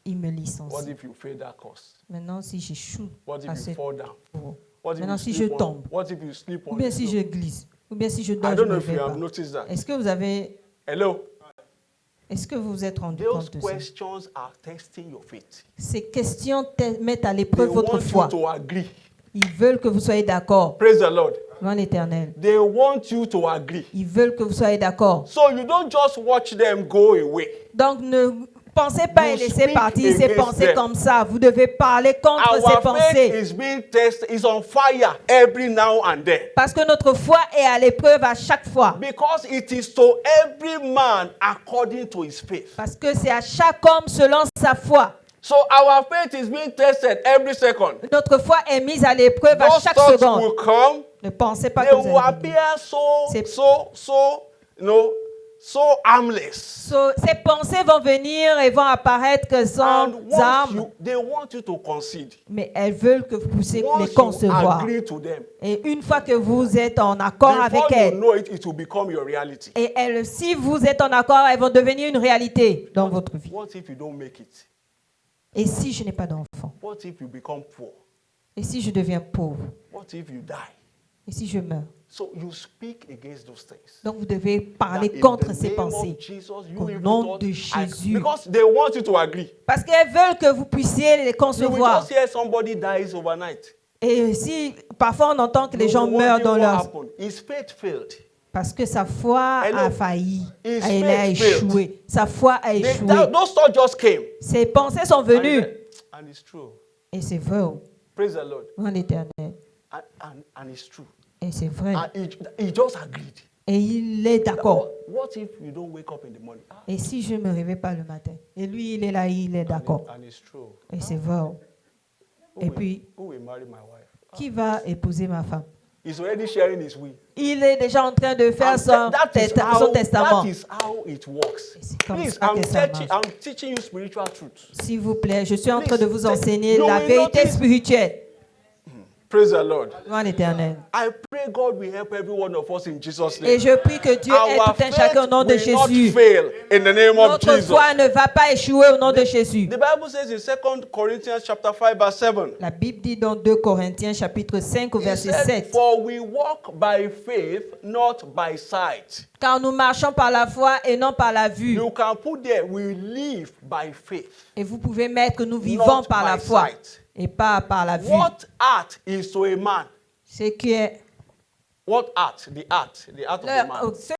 [SPEAKER 1] Il me
[SPEAKER 2] What
[SPEAKER 1] licencie.
[SPEAKER 2] if you fail that course?
[SPEAKER 1] Maintenant si j'échoue
[SPEAKER 2] What if
[SPEAKER 1] à
[SPEAKER 2] you
[SPEAKER 1] ce
[SPEAKER 2] fall down?
[SPEAKER 1] niveau.
[SPEAKER 2] What if
[SPEAKER 1] Maintenant
[SPEAKER 2] you
[SPEAKER 1] si je
[SPEAKER 2] sleep on?
[SPEAKER 1] tombe.
[SPEAKER 2] What if you sleep
[SPEAKER 1] Ou
[SPEAKER 2] on?
[SPEAKER 1] bien
[SPEAKER 2] the
[SPEAKER 1] si
[SPEAKER 2] floor?
[SPEAKER 1] je glisse. Ou bien si je dors,
[SPEAKER 2] I
[SPEAKER 1] je
[SPEAKER 2] don't
[SPEAKER 1] ne
[SPEAKER 2] know
[SPEAKER 1] me
[SPEAKER 2] if you
[SPEAKER 1] réveille
[SPEAKER 2] have
[SPEAKER 1] pas.
[SPEAKER 2] noticed that.
[SPEAKER 1] Est-ce que vous avez,
[SPEAKER 2] Hello?
[SPEAKER 1] est-ce que vous vous êtes rendu
[SPEAKER 2] Those
[SPEAKER 1] compte de ça?
[SPEAKER 2] questions are testing your faith.
[SPEAKER 1] Ces questions mettent à
[SPEAKER 2] They
[SPEAKER 1] l'épreuve votre
[SPEAKER 2] want
[SPEAKER 1] foi.
[SPEAKER 2] you to agree.
[SPEAKER 1] Ils veulent que vous soyez d'accord.
[SPEAKER 2] Praise the Lord.
[SPEAKER 1] Devant l'Éternel.
[SPEAKER 2] They want you to agree.
[SPEAKER 1] Ils veulent que vous soyez d'accord.
[SPEAKER 2] So you don't just watch them go away.
[SPEAKER 1] Donc ne pensez pas
[SPEAKER 2] You
[SPEAKER 1] et laissez
[SPEAKER 2] speak
[SPEAKER 1] partir ces
[SPEAKER 2] against
[SPEAKER 1] pensées
[SPEAKER 2] them.
[SPEAKER 1] comme ça. Vous devez parler contre ces
[SPEAKER 2] Our faith
[SPEAKER 1] pensées.
[SPEAKER 2] is being tested, is on fire every now and then.
[SPEAKER 1] Parce que notre foi est à l'épreuve à chaque fois.
[SPEAKER 2] Because it is to every man according to his faith.
[SPEAKER 1] Parce que c'est à chaque homme selon sa foi.
[SPEAKER 2] So our faith is being tested every second.
[SPEAKER 1] Notre foi est mise à l'épreuve à
[SPEAKER 2] Those
[SPEAKER 1] chaque
[SPEAKER 2] thoughts
[SPEAKER 1] seconde.
[SPEAKER 2] will come.
[SPEAKER 1] Ne pensez pas
[SPEAKER 2] They
[SPEAKER 1] que vous
[SPEAKER 2] will
[SPEAKER 1] allez vivre.
[SPEAKER 2] appear
[SPEAKER 1] C'est-
[SPEAKER 2] so harmless.
[SPEAKER 1] Ces pensées vont venir et vont apparaître que sans
[SPEAKER 2] And once
[SPEAKER 1] armes.
[SPEAKER 2] they want you to concede.
[SPEAKER 1] Mais elles veulent que vous puissiez les
[SPEAKER 2] Once you
[SPEAKER 1] concevoir.
[SPEAKER 2] agree to them,
[SPEAKER 1] Et une fois que vous êtes en accord avec
[SPEAKER 2] before you
[SPEAKER 1] elles,
[SPEAKER 2] know it, it will become your reality.
[SPEAKER 1] et elles, si vous êtes en accord, elles vont devenir une réalité dans votre vie.
[SPEAKER 2] What if you don't make it?
[SPEAKER 1] Et si je n'ai pas d'enfant?
[SPEAKER 2] What if you become poor?
[SPEAKER 1] Et si je deviens pauvre?
[SPEAKER 2] What if you die?
[SPEAKER 1] Et si je meurs?
[SPEAKER 2] So you speak against those things.
[SPEAKER 1] Donc vous devez parler
[SPEAKER 2] That in
[SPEAKER 1] contre
[SPEAKER 2] the
[SPEAKER 1] ces
[SPEAKER 2] name
[SPEAKER 1] pensées.
[SPEAKER 2] of Jesus, you
[SPEAKER 1] Au
[SPEAKER 2] even
[SPEAKER 1] nom
[SPEAKER 2] thought,
[SPEAKER 1] de Jésus.
[SPEAKER 2] because they want you to agree.
[SPEAKER 1] Parce qu'elles veulent que vous puissiez les
[SPEAKER 2] You will
[SPEAKER 1] concevoir.
[SPEAKER 2] just hear somebody dies overnight.
[SPEAKER 1] Et si parfois on entend que les
[SPEAKER 2] You
[SPEAKER 1] gens
[SPEAKER 2] will
[SPEAKER 1] meurent
[SPEAKER 2] wonder
[SPEAKER 1] dans
[SPEAKER 2] what
[SPEAKER 1] leur...
[SPEAKER 2] happened. His faith failed.
[SPEAKER 1] Parce que sa foi
[SPEAKER 2] Hello.
[SPEAKER 1] a failli.
[SPEAKER 2] His
[SPEAKER 1] Elle a
[SPEAKER 2] faith failed.
[SPEAKER 1] échoué. Sa foi a échoué.
[SPEAKER 2] Those thoughts just came.
[SPEAKER 1] Ces pensées sont
[SPEAKER 2] And, he
[SPEAKER 1] venues.
[SPEAKER 2] said, and it's true.
[SPEAKER 1] Et c'est vrai.
[SPEAKER 2] Praise the Lord.
[SPEAKER 1] En l'Éternel.
[SPEAKER 2] And it's true.
[SPEAKER 1] Et c'est vrai.
[SPEAKER 2] And he just agreed.
[SPEAKER 1] Et il est d'accord.
[SPEAKER 2] What if you don't wake up in the morning?
[SPEAKER 1] Et si je ne me réveille pas le matin? Et lui, il est là, il est d'accord.
[SPEAKER 2] And it's true.
[SPEAKER 1] Et c'est vrai. Et puis,
[SPEAKER 2] Who will marry my wife?
[SPEAKER 1] qui va épouser ma femme?
[SPEAKER 2] He's already sharing his will.
[SPEAKER 1] Il est déjà en train de faire
[SPEAKER 2] And
[SPEAKER 1] son
[SPEAKER 2] that
[SPEAKER 1] testament.
[SPEAKER 2] is how it works.
[SPEAKER 1] Et c'est comme
[SPEAKER 2] Please,
[SPEAKER 1] ça que ça marche.
[SPEAKER 2] I'm teaching you spiritual truths.
[SPEAKER 1] S'il vous plaît, je suis en train
[SPEAKER 2] Please,
[SPEAKER 1] de vous enseigner
[SPEAKER 2] you
[SPEAKER 1] la
[SPEAKER 2] will
[SPEAKER 1] vérité
[SPEAKER 2] notice-
[SPEAKER 1] spirituelle.
[SPEAKER 2] Praise the Lord.
[SPEAKER 1] Devant l'Éternel.
[SPEAKER 2] I pray God will help every one of us in Jesus'
[SPEAKER 1] Et
[SPEAKER 2] name.
[SPEAKER 1] je prie que Dieu aide
[SPEAKER 2] Our
[SPEAKER 1] tout un chacun au nom de
[SPEAKER 2] faith will not
[SPEAKER 1] Jésus.
[SPEAKER 2] fail in the name of
[SPEAKER 1] Notre
[SPEAKER 2] Jesus.
[SPEAKER 1] foi ne va pas échouer au nom de Jésus.
[SPEAKER 2] The Bible says in 2 Corinthians chapter 5 verse 7.
[SPEAKER 1] La Bible dit dans 2 Corinthiens chapitre 5 au
[SPEAKER 2] It
[SPEAKER 1] verset
[SPEAKER 2] said,
[SPEAKER 1] 7.
[SPEAKER 2] for we walk by faith, not by sight.
[SPEAKER 1] Car nous marchons par la foi et non par la vue.
[SPEAKER 2] You can put there, we live by faith.
[SPEAKER 1] Et vous pouvez mettre que nous vivons
[SPEAKER 2] Not
[SPEAKER 1] par la
[SPEAKER 2] by
[SPEAKER 1] foi
[SPEAKER 2] sight.
[SPEAKER 1] et pas par la vue.
[SPEAKER 2] What art is to a man?
[SPEAKER 1] Ce qui est
[SPEAKER 2] What art? The art of a man.
[SPEAKER 1] ce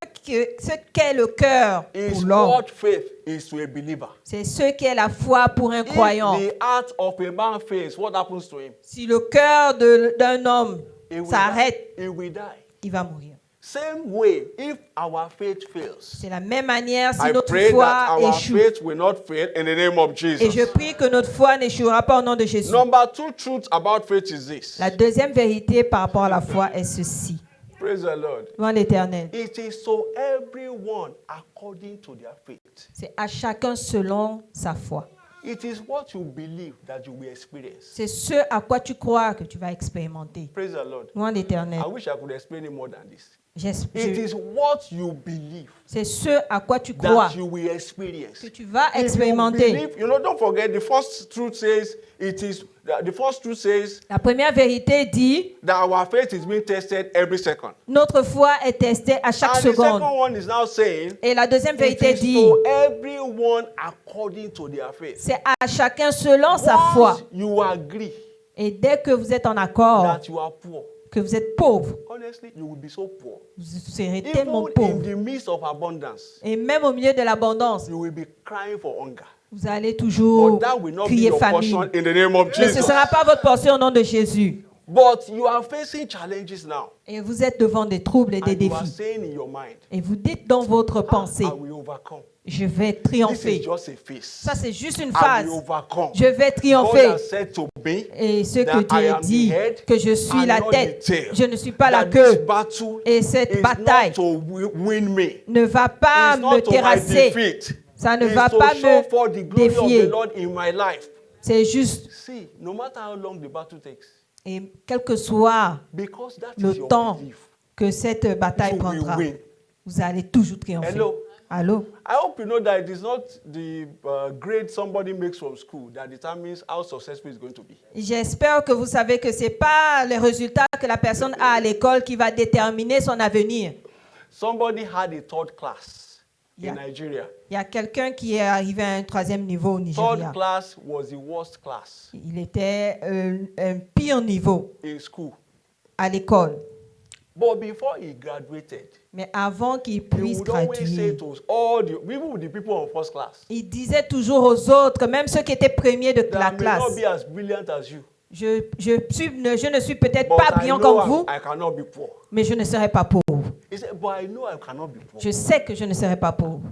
[SPEAKER 1] qu'est le cœur
[SPEAKER 2] Is
[SPEAKER 1] pour l'homme.
[SPEAKER 2] what faith is to a believer.
[SPEAKER 1] C'est ce qu'est la foi pour un croyant.
[SPEAKER 2] If the heart of a man fails, what happens to him?
[SPEAKER 1] Si le cœur d'un homme s'arrête,
[SPEAKER 2] he will die.
[SPEAKER 1] il va mourir.
[SPEAKER 2] Same way, if our faith fails,
[SPEAKER 1] C'est la même manière si
[SPEAKER 2] I
[SPEAKER 1] notre
[SPEAKER 2] pray that
[SPEAKER 1] foi
[SPEAKER 2] our
[SPEAKER 1] échoue.
[SPEAKER 2] faith will not fail in the name of
[SPEAKER 1] Et je
[SPEAKER 2] Jesus.
[SPEAKER 1] prie que notre foi n'échouera pas au nom de Jésus.
[SPEAKER 2] Number 2 truth about faith is this.
[SPEAKER 1] La deuxième vérité par rapport à la foi est ceci.
[SPEAKER 2] Praise the Lord.
[SPEAKER 1] Devant l'Éternel,
[SPEAKER 2] It is to everyone according to their faith.
[SPEAKER 1] c'est à chacun selon sa foi.
[SPEAKER 2] It is what you believe that you will experience.
[SPEAKER 1] C'est ce à quoi tu crois que tu vas expérimenter.
[SPEAKER 2] Praise the Lord.
[SPEAKER 1] Devant l'Éternel,
[SPEAKER 2] I wish I could explain it more than this.
[SPEAKER 1] j'es-
[SPEAKER 2] It
[SPEAKER 1] je-
[SPEAKER 2] is what you believe
[SPEAKER 1] c'est ce à quoi tu crois
[SPEAKER 2] that you will experience.
[SPEAKER 1] que tu vas
[SPEAKER 2] If you
[SPEAKER 1] expérimenter.
[SPEAKER 2] believe, don't forget the first truth says the first truth says
[SPEAKER 1] La première vérité dit,
[SPEAKER 2] that our faith is being tested every second.
[SPEAKER 1] notre foi est testée à chaque
[SPEAKER 2] And the
[SPEAKER 1] seconde.
[SPEAKER 2] second one is now saying
[SPEAKER 1] Et la deuxième
[SPEAKER 2] it
[SPEAKER 1] vérité
[SPEAKER 2] is
[SPEAKER 1] dit,
[SPEAKER 2] to everyone according to their faith.
[SPEAKER 1] c'est à chacun selon sa foi.
[SPEAKER 2] Once you agree
[SPEAKER 1] Et dès que vous êtes en accord,
[SPEAKER 2] that you are poor,
[SPEAKER 1] que vous êtes pauvre,
[SPEAKER 2] honestly, you will be so poor.
[SPEAKER 1] vous serez tellement
[SPEAKER 2] Even in
[SPEAKER 1] pauvre.
[SPEAKER 2] the midst of abundance,
[SPEAKER 1] Et même au milieu de l'abondance,
[SPEAKER 2] you will be crying for hunger.
[SPEAKER 1] vous allez toujours
[SPEAKER 2] But that will not be
[SPEAKER 1] crier
[SPEAKER 2] your
[SPEAKER 1] famine.
[SPEAKER 2] portion in the name of
[SPEAKER 1] Mais ce ne
[SPEAKER 2] Jesus.
[SPEAKER 1] sera pas votre portion au nom de Jésus.
[SPEAKER 2] But you are facing challenges now.
[SPEAKER 1] Et vous êtes devant des troubles et des
[SPEAKER 2] And you are
[SPEAKER 1] défis.
[SPEAKER 2] saying in your mind,
[SPEAKER 1] Et vous dites dans votre pensée,
[SPEAKER 2] I will overcome.
[SPEAKER 1] je vais
[SPEAKER 2] This is
[SPEAKER 1] triompher.
[SPEAKER 2] just a phase.
[SPEAKER 1] Ça, c'est juste une
[SPEAKER 2] I
[SPEAKER 1] phase.
[SPEAKER 2] will overcome.
[SPEAKER 1] Je vais
[SPEAKER 2] God
[SPEAKER 1] triompher.
[SPEAKER 2] has said to me
[SPEAKER 1] Et ce que
[SPEAKER 2] that I
[SPEAKER 1] Dieu
[SPEAKER 2] am the
[SPEAKER 1] dit,
[SPEAKER 2] head
[SPEAKER 1] que je suis
[SPEAKER 2] and
[SPEAKER 1] la
[SPEAKER 2] not
[SPEAKER 1] tête,
[SPEAKER 2] the tail.
[SPEAKER 1] je ne suis pas la
[SPEAKER 2] That
[SPEAKER 1] queue.
[SPEAKER 2] this battle
[SPEAKER 1] Et cette
[SPEAKER 2] is
[SPEAKER 1] bataille
[SPEAKER 2] not to win me.
[SPEAKER 1] ne va pas
[SPEAKER 2] It's
[SPEAKER 1] me
[SPEAKER 2] not to my
[SPEAKER 1] terrasser.
[SPEAKER 2] defeat.
[SPEAKER 1] Ça ne
[SPEAKER 2] It's
[SPEAKER 1] va
[SPEAKER 2] to
[SPEAKER 1] pas
[SPEAKER 2] show for the
[SPEAKER 1] me
[SPEAKER 2] glory of the
[SPEAKER 1] défier.
[SPEAKER 2] Lord in my life.
[SPEAKER 1] C'est juste,
[SPEAKER 2] See, no matter how long the battle takes,
[SPEAKER 1] et quel que soit
[SPEAKER 2] because that is
[SPEAKER 1] le
[SPEAKER 2] your
[SPEAKER 1] temps
[SPEAKER 2] belief,
[SPEAKER 1] que cette bataille
[SPEAKER 2] you will
[SPEAKER 1] prendra,
[SPEAKER 2] win.
[SPEAKER 1] vous allez toujours triompher.
[SPEAKER 2] Hello.
[SPEAKER 1] Allô?
[SPEAKER 2] I hope you know that it is not the grade somebody makes from school that determines how successful it's going to be.
[SPEAKER 1] J'espère que vous savez que ce n'est pas les résultats que la personne a à l'école qui va déterminer son avenir.
[SPEAKER 2] Somebody had a third class
[SPEAKER 1] Yeah.
[SPEAKER 2] in Nigeria.
[SPEAKER 1] Il y a quelqu'un qui est arrivé à un troisième niveau au Nigeria.
[SPEAKER 2] Third class was the worst class
[SPEAKER 1] Il était un pire niveau
[SPEAKER 2] in school.
[SPEAKER 1] à l'école.
[SPEAKER 2] But before he graduated,
[SPEAKER 1] Mais avant qu'il
[SPEAKER 2] he
[SPEAKER 1] puisse
[SPEAKER 2] would always say
[SPEAKER 1] graduer,
[SPEAKER 2] to all the even the people in first class,
[SPEAKER 1] il disait toujours aux autres, même ceux qui étaient premiers de
[SPEAKER 2] that
[SPEAKER 1] la
[SPEAKER 2] I may
[SPEAKER 1] classe,
[SPEAKER 2] not be as brilliant as you,
[SPEAKER 1] je ne suis peut-être
[SPEAKER 2] but
[SPEAKER 1] pas
[SPEAKER 2] I
[SPEAKER 1] brillant
[SPEAKER 2] know
[SPEAKER 1] comme vous,
[SPEAKER 2] I cannot be poor.
[SPEAKER 1] mais je ne serai pas pauvre.
[SPEAKER 2] He said, but I know I cannot be poor.
[SPEAKER 1] Je sais que je ne serai pas pauvre.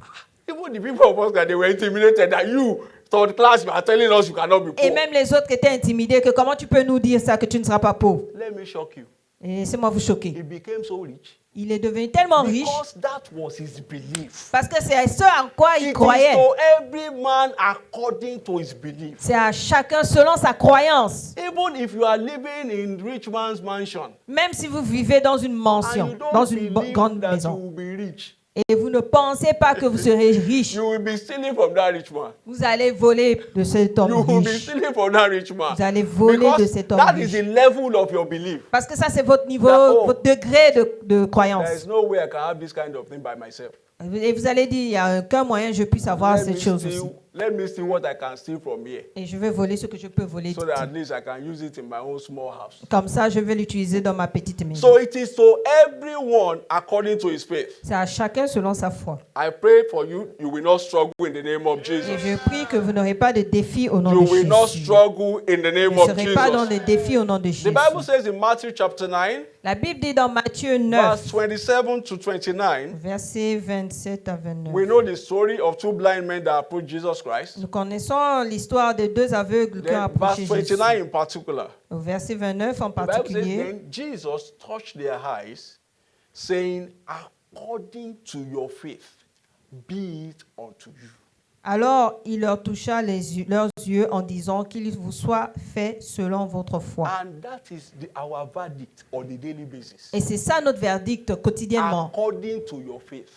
[SPEAKER 2] Even the people of first class, they were intimidated that you, third class, you are telling us you cannot be
[SPEAKER 1] Et
[SPEAKER 2] poor.
[SPEAKER 1] même les autres étaient intimidés que comment tu peux nous dire ça, que tu ne seras pas pauvre.
[SPEAKER 2] Let me shock you.
[SPEAKER 1] Et laissez-moi vous choquer.
[SPEAKER 2] He became so rich
[SPEAKER 1] Il est devenu tellement riche
[SPEAKER 2] because that was his belief.
[SPEAKER 1] parce que c'est ce en quoi il
[SPEAKER 2] It is
[SPEAKER 1] croyait.
[SPEAKER 2] to every man according to his belief.
[SPEAKER 1] C'est à chacun selon sa croyance.
[SPEAKER 2] Even if you are living in rich man's mansion
[SPEAKER 1] Même si vous vivez dans une
[SPEAKER 2] and
[SPEAKER 1] mansion,
[SPEAKER 2] you
[SPEAKER 1] dans
[SPEAKER 2] don't
[SPEAKER 1] une
[SPEAKER 2] believe
[SPEAKER 1] grande
[SPEAKER 2] that you
[SPEAKER 1] maison,
[SPEAKER 2] will be rich,
[SPEAKER 1] et vous ne pensez pas que vous serez riche,
[SPEAKER 2] you will be stealing from that rich man.
[SPEAKER 1] vous allez voler de cet homme
[SPEAKER 2] You will be
[SPEAKER 1] riche.
[SPEAKER 2] stealing from that rich man.
[SPEAKER 1] Vous allez voler de
[SPEAKER 2] Because
[SPEAKER 1] cet homme
[SPEAKER 2] that is
[SPEAKER 1] riche.
[SPEAKER 2] the level of your belief.
[SPEAKER 1] Parce que ça, c'est votre niveau,
[SPEAKER 2] That, oh,
[SPEAKER 1] votre degré de
[SPEAKER 2] There
[SPEAKER 1] croyance.
[SPEAKER 2] is no way I can have this kind of thing by myself.
[SPEAKER 1] Et vous allez dire, il n'y a aucun moyen que je puisse avoir
[SPEAKER 2] Let
[SPEAKER 1] cette
[SPEAKER 2] me,
[SPEAKER 1] chose aussi.
[SPEAKER 2] let me see what I can steal from here,
[SPEAKER 1] Et je vais voler ce que je peux voler.
[SPEAKER 2] so that at least I can use it in my own small house.
[SPEAKER 1] Comme ça, je vais l'utiliser dans ma petite maison.
[SPEAKER 2] So it is to everyone according to his faith.
[SPEAKER 1] C'est à chacun selon sa foi.
[SPEAKER 2] I pray for you, you will not struggle in the name of
[SPEAKER 1] Et
[SPEAKER 2] Jesus.
[SPEAKER 1] je prie que vous n'aurez pas de défi au nom
[SPEAKER 2] You
[SPEAKER 1] de
[SPEAKER 2] will not
[SPEAKER 1] Jésus.
[SPEAKER 2] struggle in the name
[SPEAKER 1] Vous
[SPEAKER 2] of
[SPEAKER 1] ne serez pas dans
[SPEAKER 2] Jesus.
[SPEAKER 1] des défis au nom de
[SPEAKER 2] The
[SPEAKER 1] Jésus.
[SPEAKER 2] Bible says in Matthew chapter 9,
[SPEAKER 1] La Bible dit dans Matthieu
[SPEAKER 2] verse
[SPEAKER 1] 9,
[SPEAKER 2] 27 to 29,
[SPEAKER 1] versets 27 à 29.
[SPEAKER 2] we know the story of two blind men that approached Jesus Christ.
[SPEAKER 1] Nous connaissons l'histoire de deux aveugles qui ont
[SPEAKER 2] Then, verse
[SPEAKER 1] approché Jésus.
[SPEAKER 2] 29 in particular.
[SPEAKER 1] Au verset 29 en
[SPEAKER 2] The Bible says,
[SPEAKER 1] particulier,
[SPEAKER 2] then Jesus touched their eyes, saying, according to your faith, be it unto you.
[SPEAKER 1] alors il leur toucha leurs yeux en disant qu'il vous soit fait selon votre foi.
[SPEAKER 2] And that is our verdict on a daily basis.
[SPEAKER 1] Et c'est ça notre verdict quotidiennement,
[SPEAKER 2] According to your faith.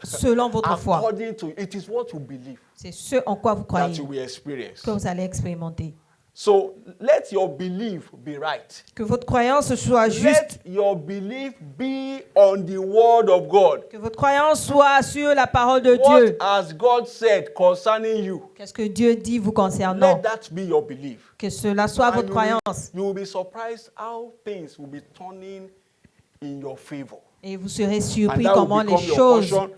[SPEAKER 1] selon votre foi.
[SPEAKER 2] According to it is what you believe
[SPEAKER 1] C'est ce en quoi vous
[SPEAKER 2] that
[SPEAKER 1] croyez
[SPEAKER 2] you will experience.
[SPEAKER 1] que vous allez expérimenter.
[SPEAKER 2] So let your belief be right.
[SPEAKER 1] Que votre croyance soit juste,
[SPEAKER 2] Let your belief be on the word of God.
[SPEAKER 1] que votre croyance soit sur la parole de
[SPEAKER 2] What
[SPEAKER 1] Dieu.
[SPEAKER 2] has God said concerning you?
[SPEAKER 1] Qu'est-ce que Dieu dit vous concernant?
[SPEAKER 2] Let that be your belief.
[SPEAKER 1] Que cela soit
[SPEAKER 2] And
[SPEAKER 1] votre croyance.
[SPEAKER 2] you will be surprised how things will be turning in your favor.
[SPEAKER 1] Et vous serez
[SPEAKER 2] And
[SPEAKER 1] surpris
[SPEAKER 2] that will
[SPEAKER 1] comment les
[SPEAKER 2] become your
[SPEAKER 1] choses
[SPEAKER 2] portion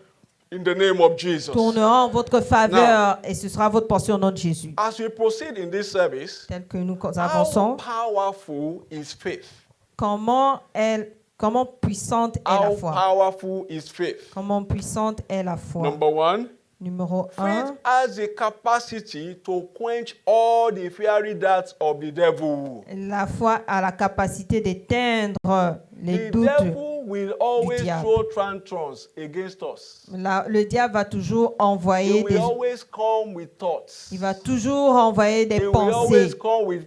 [SPEAKER 2] in the name of Jesus.
[SPEAKER 1] tourneront en votre faveur et ce sera votre portion au nom de Jésus.
[SPEAKER 2] As we proceed in this service,
[SPEAKER 1] Tel que nous
[SPEAKER 2] how
[SPEAKER 1] avançons,
[SPEAKER 2] powerful is faith?
[SPEAKER 1] Comment puissante est la
[SPEAKER 2] How
[SPEAKER 1] foi?
[SPEAKER 2] powerful is faith?
[SPEAKER 1] Comment puissante est la foi?
[SPEAKER 2] Number one,
[SPEAKER 1] Numéro
[SPEAKER 2] faith
[SPEAKER 1] 1,
[SPEAKER 2] has the capacity to quench all the fiery darts of the devil.
[SPEAKER 1] la foi a la capacité d'éteindre les
[SPEAKER 2] The
[SPEAKER 1] doutes.
[SPEAKER 2] devil will always
[SPEAKER 1] diable.
[SPEAKER 2] throw tantrums against us.
[SPEAKER 1] Le diable va toujours
[SPEAKER 2] He
[SPEAKER 1] envoyer
[SPEAKER 2] will
[SPEAKER 1] des,
[SPEAKER 2] always come with thoughts.
[SPEAKER 1] il va toujours envoyer
[SPEAKER 2] He
[SPEAKER 1] des
[SPEAKER 2] will
[SPEAKER 1] pensées.
[SPEAKER 2] always come with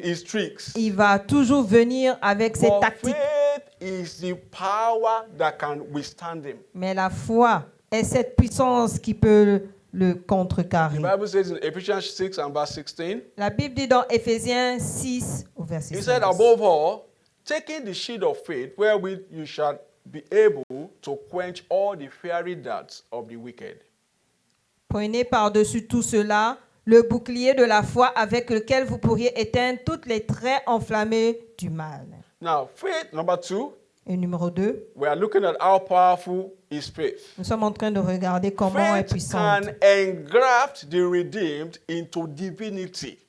[SPEAKER 2] his tricks.
[SPEAKER 1] Il va toujours venir avec ses
[SPEAKER 2] But
[SPEAKER 1] tactiques.
[SPEAKER 2] faith is the power that can withstand him.
[SPEAKER 1] Mais la foi est cette puissance qui peut le contrecarrer.
[SPEAKER 2] The Bible says in Ephesians 6 and verse 16,
[SPEAKER 1] La Bible dit dans Éphésiens 6 au verset
[SPEAKER 2] he said,
[SPEAKER 1] 16.
[SPEAKER 2] above all, taking the shield of faith, wherewith you shall be able to quench all the fiery darts of the wicked.
[SPEAKER 1] Prenez par-dessus tout cela le bouclier de la foi avec lequel vous pourriez éteindre toutes les traits enflammés du mal.
[SPEAKER 2] Now, faith, number two,
[SPEAKER 1] Et numéro 2,
[SPEAKER 2] we are looking at how powerful is faith.
[SPEAKER 1] nous sommes en train de regarder comment est
[SPEAKER 2] Faith
[SPEAKER 1] puissante.
[SPEAKER 2] can engraft the redeemed into divinity,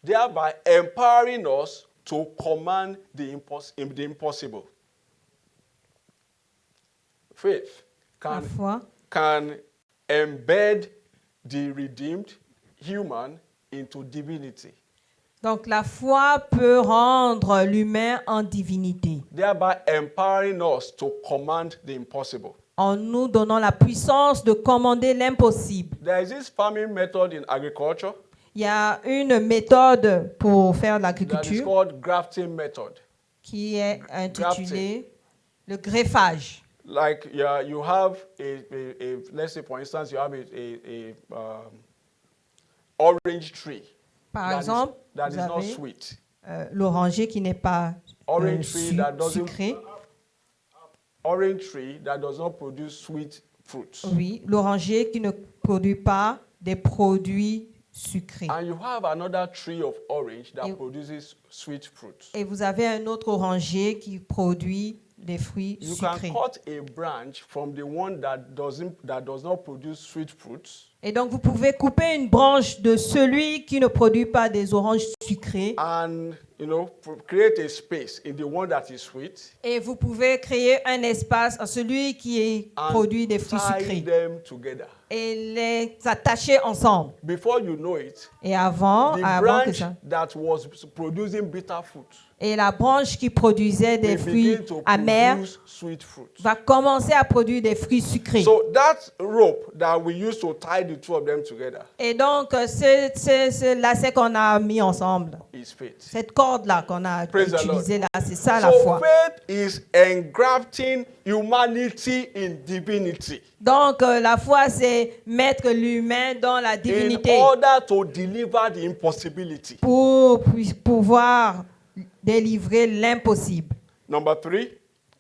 [SPEAKER 2] thereby empowering us to command the impossible. Faith
[SPEAKER 1] La
[SPEAKER 2] can,
[SPEAKER 1] foi
[SPEAKER 2] can embed the redeemed human into divinity,
[SPEAKER 1] Donc la foi peut rendre l'humain en divinité,
[SPEAKER 2] thereby empowering us to command the impossible.
[SPEAKER 1] en nous donnant la puissance de commander l'impossible.
[SPEAKER 2] There is this farming method in agriculture
[SPEAKER 1] Il y a une méthode pour faire de
[SPEAKER 2] that is
[SPEAKER 1] l'agriculture
[SPEAKER 2] called grafting method.
[SPEAKER 1] qui est intitulée le greffage.
[SPEAKER 2] Like you have let's say for instance you have orange tree
[SPEAKER 1] Par exemple,
[SPEAKER 2] that
[SPEAKER 1] vous
[SPEAKER 2] is not
[SPEAKER 1] avez
[SPEAKER 2] sweet.
[SPEAKER 1] l'oranger qui n'est pas
[SPEAKER 2] Orange tree that doesn't
[SPEAKER 1] sucré.
[SPEAKER 2] Orange tree that does not produce sweet fruits.
[SPEAKER 1] Oui, l'oranger qui ne produit pas des produits sucrés.
[SPEAKER 2] And you have another tree of orange that
[SPEAKER 1] Et-
[SPEAKER 2] produces sweet fruits.
[SPEAKER 1] Et vous avez un autre oranger qui produit des fruits
[SPEAKER 2] You can
[SPEAKER 1] sucrés.
[SPEAKER 2] cut a branch from the one that does not produce sweet fruits
[SPEAKER 1] Et donc, vous pouvez couper une branche de celui qui ne produit pas des oranges sucrées
[SPEAKER 2] and create a space in the one that is sweet
[SPEAKER 1] et vous pouvez créer un espace en celui qui
[SPEAKER 2] and
[SPEAKER 1] produit des fruits
[SPEAKER 2] tie
[SPEAKER 1] sucrés
[SPEAKER 2] them together.
[SPEAKER 1] et les attacher ensemble.
[SPEAKER 2] Before you know it,
[SPEAKER 1] Et avant
[SPEAKER 2] the
[SPEAKER 1] que
[SPEAKER 2] branch
[SPEAKER 1] ça,
[SPEAKER 2] that was producing bitter fruit
[SPEAKER 1] et la branche qui produisait des
[SPEAKER 2] will
[SPEAKER 1] fruits
[SPEAKER 2] begin to
[SPEAKER 1] amers
[SPEAKER 2] produce sweet fruit.
[SPEAKER 1] va commencer à produire des fruits sucrés.
[SPEAKER 2] So that rope that we use to tie the two of them together
[SPEAKER 1] Et donc, ce lacet qu'on a mis ensemble,
[SPEAKER 2] is faith.
[SPEAKER 1] cette corde-là qu'on a
[SPEAKER 2] Praise the
[SPEAKER 1] utilisée là, c'est ça la
[SPEAKER 2] So
[SPEAKER 1] foi.
[SPEAKER 2] faith is engrafting humanity in divinity
[SPEAKER 1] Donc, la foi, c'est mettre l'humain dans la
[SPEAKER 2] in
[SPEAKER 1] divinité
[SPEAKER 2] order to deliver the impossibility.
[SPEAKER 1] pour pouvoir délivrer l'impossible.
[SPEAKER 2] Number 3,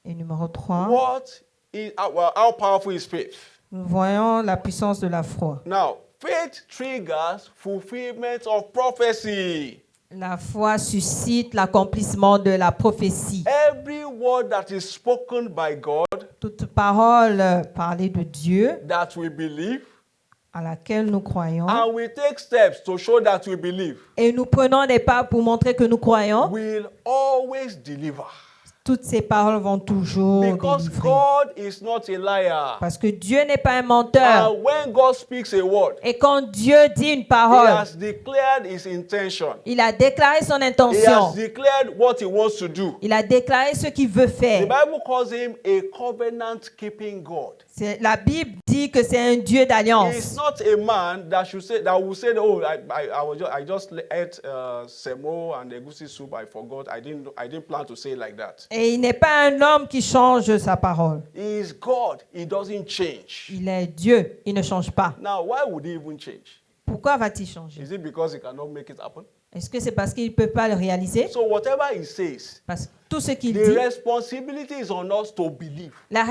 [SPEAKER 1] Et numéro 3,
[SPEAKER 2] how powerful is faith?
[SPEAKER 1] nous voyons la puissance de la foi.
[SPEAKER 2] Now, faith triggers fulfillment of prophecy.
[SPEAKER 1] La foi suscite l'accomplissement de la prophétie.
[SPEAKER 2] Every word that is spoken by God
[SPEAKER 1] Toute parole parlée de Dieu
[SPEAKER 2] that we believe,
[SPEAKER 1] à laquelle nous croyons,
[SPEAKER 2] and we take steps to show that we believe,
[SPEAKER 1] et nous prenons des pas pour montrer que nous croyons,
[SPEAKER 2] will always deliver.
[SPEAKER 1] toutes ces paroles vont toujours
[SPEAKER 2] Because
[SPEAKER 1] délivrer.
[SPEAKER 2] God is not a liar.
[SPEAKER 1] Parce que Dieu n'est pas un menteur.
[SPEAKER 2] And when God speaks a word,
[SPEAKER 1] Et quand Dieu dit une
[SPEAKER 2] He
[SPEAKER 1] parole,
[SPEAKER 2] has declared His intention.
[SPEAKER 1] il a déclaré son
[SPEAKER 2] He
[SPEAKER 1] intention.
[SPEAKER 2] has declared what He wants to do.
[SPEAKER 1] Il a déclaré ce qu'il veut
[SPEAKER 2] The
[SPEAKER 1] faire.
[SPEAKER 2] Bible calls Him a covenant-keeping God.
[SPEAKER 1] La Bible dit que c'est un Dieu
[SPEAKER 2] He's
[SPEAKER 1] d'alliance.
[SPEAKER 2] not a man that will say, "Oh, I just ate semo and egusi soup. I forgot. I didn't plan to say it like that."
[SPEAKER 1] Et il n'est pas un homme qui change sa parole.
[SPEAKER 2] He is God. He doesn't change.
[SPEAKER 1] Il est Dieu. Il ne change pas.
[SPEAKER 2] Now, why would He even change?
[SPEAKER 1] Pourquoi va-t-il changer?
[SPEAKER 2] Is it because He cannot make it happen?
[SPEAKER 1] Est-ce que c'est parce qu'il ne peut pas le réaliser?
[SPEAKER 2] So whatever He says,
[SPEAKER 1] Parce que tout ce qu'il
[SPEAKER 2] the
[SPEAKER 1] dit,
[SPEAKER 2] responsibility is on us to believe.
[SPEAKER 1] la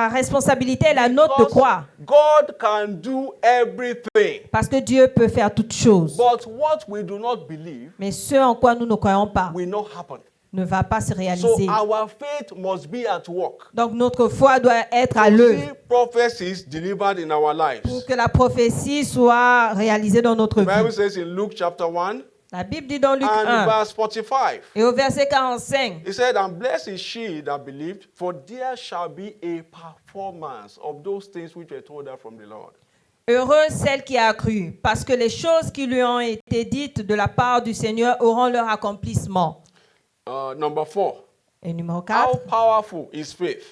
[SPEAKER 1] responsabilité est la nôtre de croire.
[SPEAKER 2] God can do everything.
[SPEAKER 1] Parce que Dieu peut faire toutes choses.
[SPEAKER 2] But what we do not believe
[SPEAKER 1] Mais ce en quoi nous ne croyons pas
[SPEAKER 2] will not happen.
[SPEAKER 1] ne va pas se
[SPEAKER 2] So
[SPEAKER 1] réaliser.
[SPEAKER 2] our faith must be at work.
[SPEAKER 1] Donc notre foi doit être à
[SPEAKER 2] To
[SPEAKER 1] l'œuvre
[SPEAKER 2] see prophecies delivered in our lives.
[SPEAKER 1] pour que la prophétie soit réalisée dans notre
[SPEAKER 2] The Bible
[SPEAKER 1] vie.
[SPEAKER 2] says in Luke chapter 1,
[SPEAKER 1] La Bible dit dans Luc
[SPEAKER 2] and
[SPEAKER 1] 1
[SPEAKER 2] verse 45.
[SPEAKER 1] et au verset 45,
[SPEAKER 2] He said, and blessed is she that believed, for there shall be a performance of those things which were told her from the Lord.
[SPEAKER 1] heureuse celle qui a cru, parce que les choses qui lui ont été dites de la part du Seigneur auront leur accomplissement.
[SPEAKER 2] Number 4.
[SPEAKER 1] Et numéro
[SPEAKER 2] How
[SPEAKER 1] 4,
[SPEAKER 2] powerful is faith?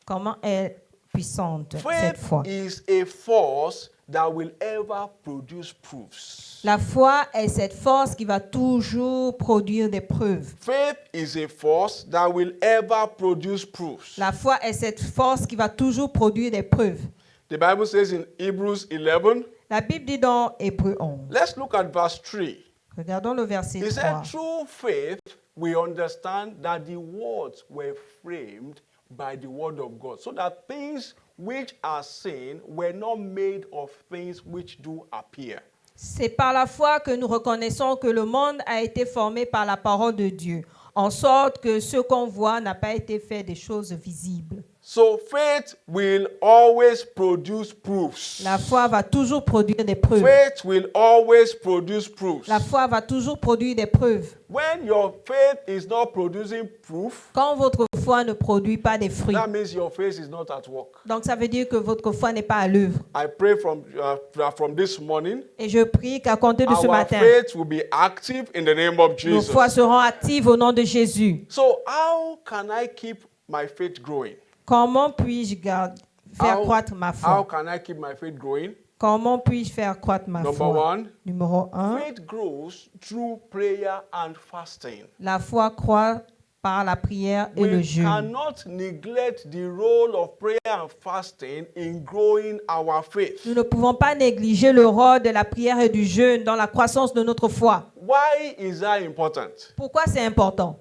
[SPEAKER 1] comment est puissante cette
[SPEAKER 2] Faith
[SPEAKER 1] foi?
[SPEAKER 2] is a force that will ever produce proofs.
[SPEAKER 1] La foi est cette force qui va toujours produire des preuves.
[SPEAKER 2] Faith is a force that will ever produce proofs.
[SPEAKER 1] La foi est cette force qui va toujours produire des preuves.
[SPEAKER 2] The Bible says in Hebrews 11,
[SPEAKER 1] La Bible dit dans Hébreux 11.
[SPEAKER 2] let's look at verse 3.
[SPEAKER 1] Regardons le verset
[SPEAKER 2] He
[SPEAKER 1] 3.
[SPEAKER 2] said, through faith, we understand that the worlds were framed by the word of God, so that things which are seen were not made of things which do appear.
[SPEAKER 1] C'est par la foi que nous reconnaissons que le monde a été formé par la parole de Dieu, en sorte que ce qu'on voit n'a pas été fait des choses visibles.
[SPEAKER 2] So faith will always produce proofs.
[SPEAKER 1] La foi va toujours produire des preuves.
[SPEAKER 2] Faith will always produce proofs.
[SPEAKER 1] La foi va toujours produire des preuves.
[SPEAKER 2] When your faith is not producing proof,
[SPEAKER 1] Quand votre foi ne produit pas des fruits,
[SPEAKER 2] that means your faith is not at work.
[SPEAKER 1] donc ça veut dire que votre foi n'est pas à l'œuvre.
[SPEAKER 2] I pray from this morning,
[SPEAKER 1] Et je prie qu'à compter de ce
[SPEAKER 2] our
[SPEAKER 1] matin,
[SPEAKER 2] faith will be active in the name of
[SPEAKER 1] nos
[SPEAKER 2] Jesus.
[SPEAKER 1] foi seront actives au nom de Jésus.
[SPEAKER 2] So how can I keep my faith growing?
[SPEAKER 1] Comment puis-je faire
[SPEAKER 2] How-
[SPEAKER 1] croître ma
[SPEAKER 2] How
[SPEAKER 1] foi?
[SPEAKER 2] can I keep my faith growing?
[SPEAKER 1] Comment puis-je faire croître ma
[SPEAKER 2] Number
[SPEAKER 1] foi?
[SPEAKER 2] one,
[SPEAKER 1] Numéro 1,
[SPEAKER 2] faith grows through prayer and fasting.
[SPEAKER 1] la foi croît par la prière et le
[SPEAKER 2] We
[SPEAKER 1] jeûne.
[SPEAKER 2] cannot neglect the role of prayer and fasting in growing our faith.
[SPEAKER 1] Nous ne pouvons pas négliger le rôle de la prière et du jeûne dans la croissance de notre foi.
[SPEAKER 2] Why is that important?
[SPEAKER 1] Pourquoi c'est important?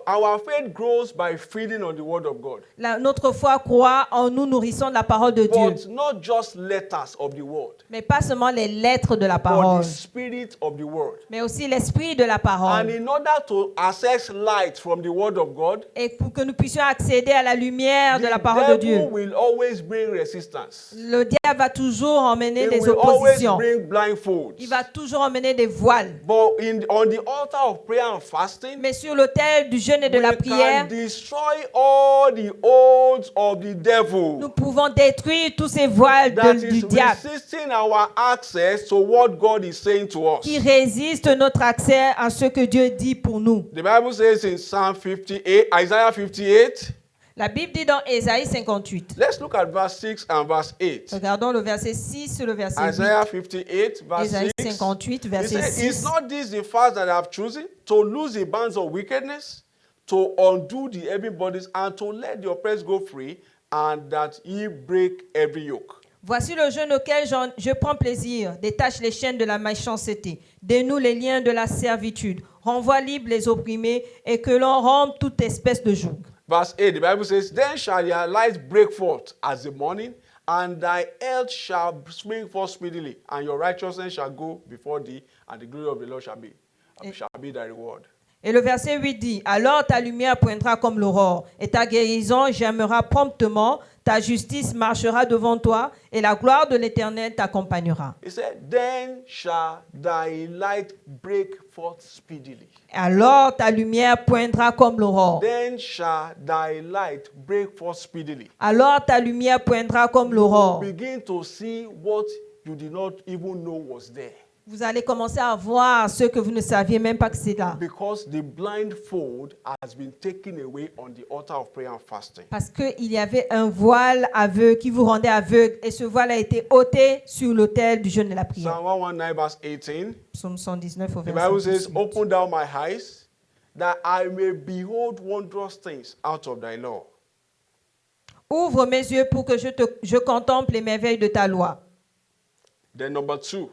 [SPEAKER 2] Our faith grows by feeding on the word of God.
[SPEAKER 1] Notre foi croît en nous nourrissant de la parole de Dieu.
[SPEAKER 2] But not just letters of the word,
[SPEAKER 1] Mais pas seulement les lettres de la
[SPEAKER 2] but
[SPEAKER 1] parole,
[SPEAKER 2] the spirit of the word.
[SPEAKER 1] mais aussi l'esprit de la
[SPEAKER 2] And
[SPEAKER 1] parole.
[SPEAKER 2] in order to access light from the word of God,
[SPEAKER 1] Et pour que nous puissions accéder à la lumière de la
[SPEAKER 2] the
[SPEAKER 1] parole de
[SPEAKER 2] devil
[SPEAKER 1] Dieu,
[SPEAKER 2] will always bring resistance.
[SPEAKER 1] le diable va toujours emmener
[SPEAKER 2] He
[SPEAKER 1] des
[SPEAKER 2] will always
[SPEAKER 1] oppositions.
[SPEAKER 2] bring blindfolds.
[SPEAKER 1] Il va toujours emmener des voiles.
[SPEAKER 2] But on the altar of prayer and fasting,
[SPEAKER 1] Mais sur l'autel du jeûne et de la
[SPEAKER 2] we
[SPEAKER 1] prière,
[SPEAKER 2] can destroy all the oaths of the devil
[SPEAKER 1] nous pouvons détruire tous ces voiles
[SPEAKER 2] that
[SPEAKER 1] du
[SPEAKER 2] is
[SPEAKER 1] diable
[SPEAKER 2] resisting our access to what God is saying to us.
[SPEAKER 1] qui résistent notre accès à ce que Dieu dit pour nous.
[SPEAKER 2] The Bible says in Psalm 58, Isaiah 58,
[SPEAKER 1] La Bible dit dans Ésaïe 58.
[SPEAKER 2] let's look at verse 6 and verse 8.
[SPEAKER 1] Regardons le verset 6 et le verset 8.
[SPEAKER 2] Isaiah 58, verse
[SPEAKER 1] Ésaïe
[SPEAKER 2] 6.
[SPEAKER 1] 58,
[SPEAKER 2] He
[SPEAKER 1] verset
[SPEAKER 2] said, Is
[SPEAKER 1] 6.
[SPEAKER 2] not this the fast that I have chosen? To loose the bands of wickedness, to undo the heavy bodies, and to let the oppressed go free, and that ye break every yoke.
[SPEAKER 1] Voici le jeûne auquel je prends plaisir. Détache les chaînes de la méchanceté. Dénoue les liens de la servitude. Renvoie libre les opprimés et que l'on rompe toute espèce de joug.
[SPEAKER 2] Verse 8, the Bible says, Then shall your light break forth as the morning, and thy health shall spring forth speedily, and your righteousness shall go before thee, and the glory of the Lord shall be thy reward.
[SPEAKER 1] Et le verset 8 dit, alors ta lumière poindra comme l'aurore, et ta guérison germera promptement, ta justice marchera devant toi, et la gloire de l'Éternel t'accompagnera.
[SPEAKER 2] He said, Then shall thy light break forth speedily.
[SPEAKER 1] Alors ta lumière poindra comme l'aurore.
[SPEAKER 2] Then shall thy light break forth speedily.
[SPEAKER 1] Alors ta lumière poindra comme l'aurore.
[SPEAKER 2] Begin to see what you did not even know was there.
[SPEAKER 1] Vous allez commencer à voir ce que vous ne saviez même pas que c'est là.
[SPEAKER 2] Because the blindfold has been taken away on the altar of prayer and fasting.
[SPEAKER 1] Parce qu'il y avait un voile aveugle qui vous rendait aveugle et ce voile a été ôté sur l'autel du jeûne et la prière.
[SPEAKER 2] Psalm 119 verse 18.
[SPEAKER 1] Psaume 119 au
[SPEAKER 2] The Bible
[SPEAKER 1] verset
[SPEAKER 2] says,
[SPEAKER 1] 18.
[SPEAKER 2] Open thou my eyes, that I may behold wondrous things out of thy law.
[SPEAKER 1] Ouvre mes yeux pour que je contemple les merveilles de ta loi.
[SPEAKER 2] Then number 2,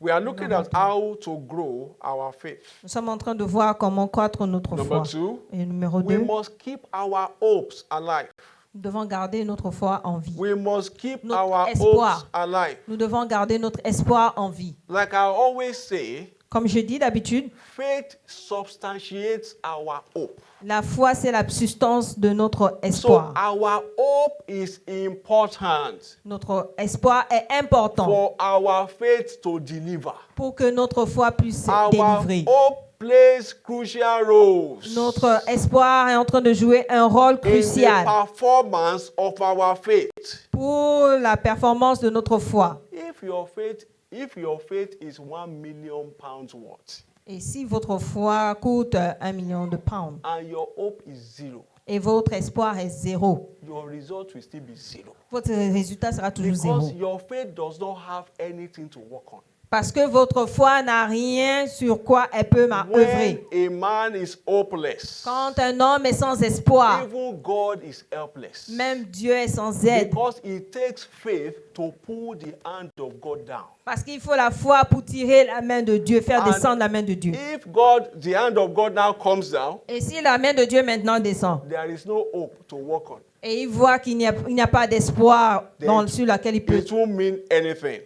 [SPEAKER 2] we are looking at how to grow our faith.
[SPEAKER 1] Nous sommes en train de voir comment croître notre
[SPEAKER 2] Number
[SPEAKER 1] foi.
[SPEAKER 2] 2,
[SPEAKER 1] Et numéro
[SPEAKER 2] we
[SPEAKER 1] 2,
[SPEAKER 2] must keep our hopes alive.
[SPEAKER 1] nous devons garder notre foi en vie.
[SPEAKER 2] We must keep
[SPEAKER 1] Notre
[SPEAKER 2] our
[SPEAKER 1] espoir.
[SPEAKER 2] hopes alive.
[SPEAKER 1] Nous devons garder notre espoir en vie.
[SPEAKER 2] Like I always say,
[SPEAKER 1] Comme je dis d'habitude,
[SPEAKER 2] faith substantiates our hope.
[SPEAKER 1] la foi, c'est la substance de notre
[SPEAKER 2] So
[SPEAKER 1] espoir.
[SPEAKER 2] our hope is important
[SPEAKER 1] Notre espoir est important
[SPEAKER 2] for our faith to deliver.
[SPEAKER 1] pour que notre foi puisse
[SPEAKER 2] Our
[SPEAKER 1] délivrer.
[SPEAKER 2] hope plays crucial roles
[SPEAKER 1] Notre espoir est en train de jouer un rôle
[SPEAKER 2] in the
[SPEAKER 1] crucial
[SPEAKER 2] performance of our faith.
[SPEAKER 1] pour la performance de notre foi.
[SPEAKER 2] If your faith is 1 million pounds worth
[SPEAKER 1] Et si votre foi coûte 1 million de pounds
[SPEAKER 2] and your hope is 0,
[SPEAKER 1] et votre espoir est 0,
[SPEAKER 2] your result will still be 0.
[SPEAKER 1] votre résultat sera toujours 0.
[SPEAKER 2] Because your faith does not have anything to work on.
[SPEAKER 1] Parce que votre foi n'a rien sur quoi elle peut
[SPEAKER 2] When
[SPEAKER 1] œuvrer.
[SPEAKER 2] a man is hopeless,
[SPEAKER 1] Quand un homme est sans espoir,
[SPEAKER 2] even God is helpless.
[SPEAKER 1] même Dieu est sans aide.
[SPEAKER 2] Because it takes faith to pull the hand of God down.
[SPEAKER 1] Parce qu'il faut la foi pour tirer la main de Dieu, faire
[SPEAKER 2] And
[SPEAKER 1] descendre la main de Diur.
[SPEAKER 2] The hand of God now comes down,
[SPEAKER 1] Et si la main de Dieu maintenant descend,
[SPEAKER 2] there is no hope to work on.
[SPEAKER 1] et il voit qu'il n'y a pas d'espoir sur laquelle
[SPEAKER 2] It won't mean anything.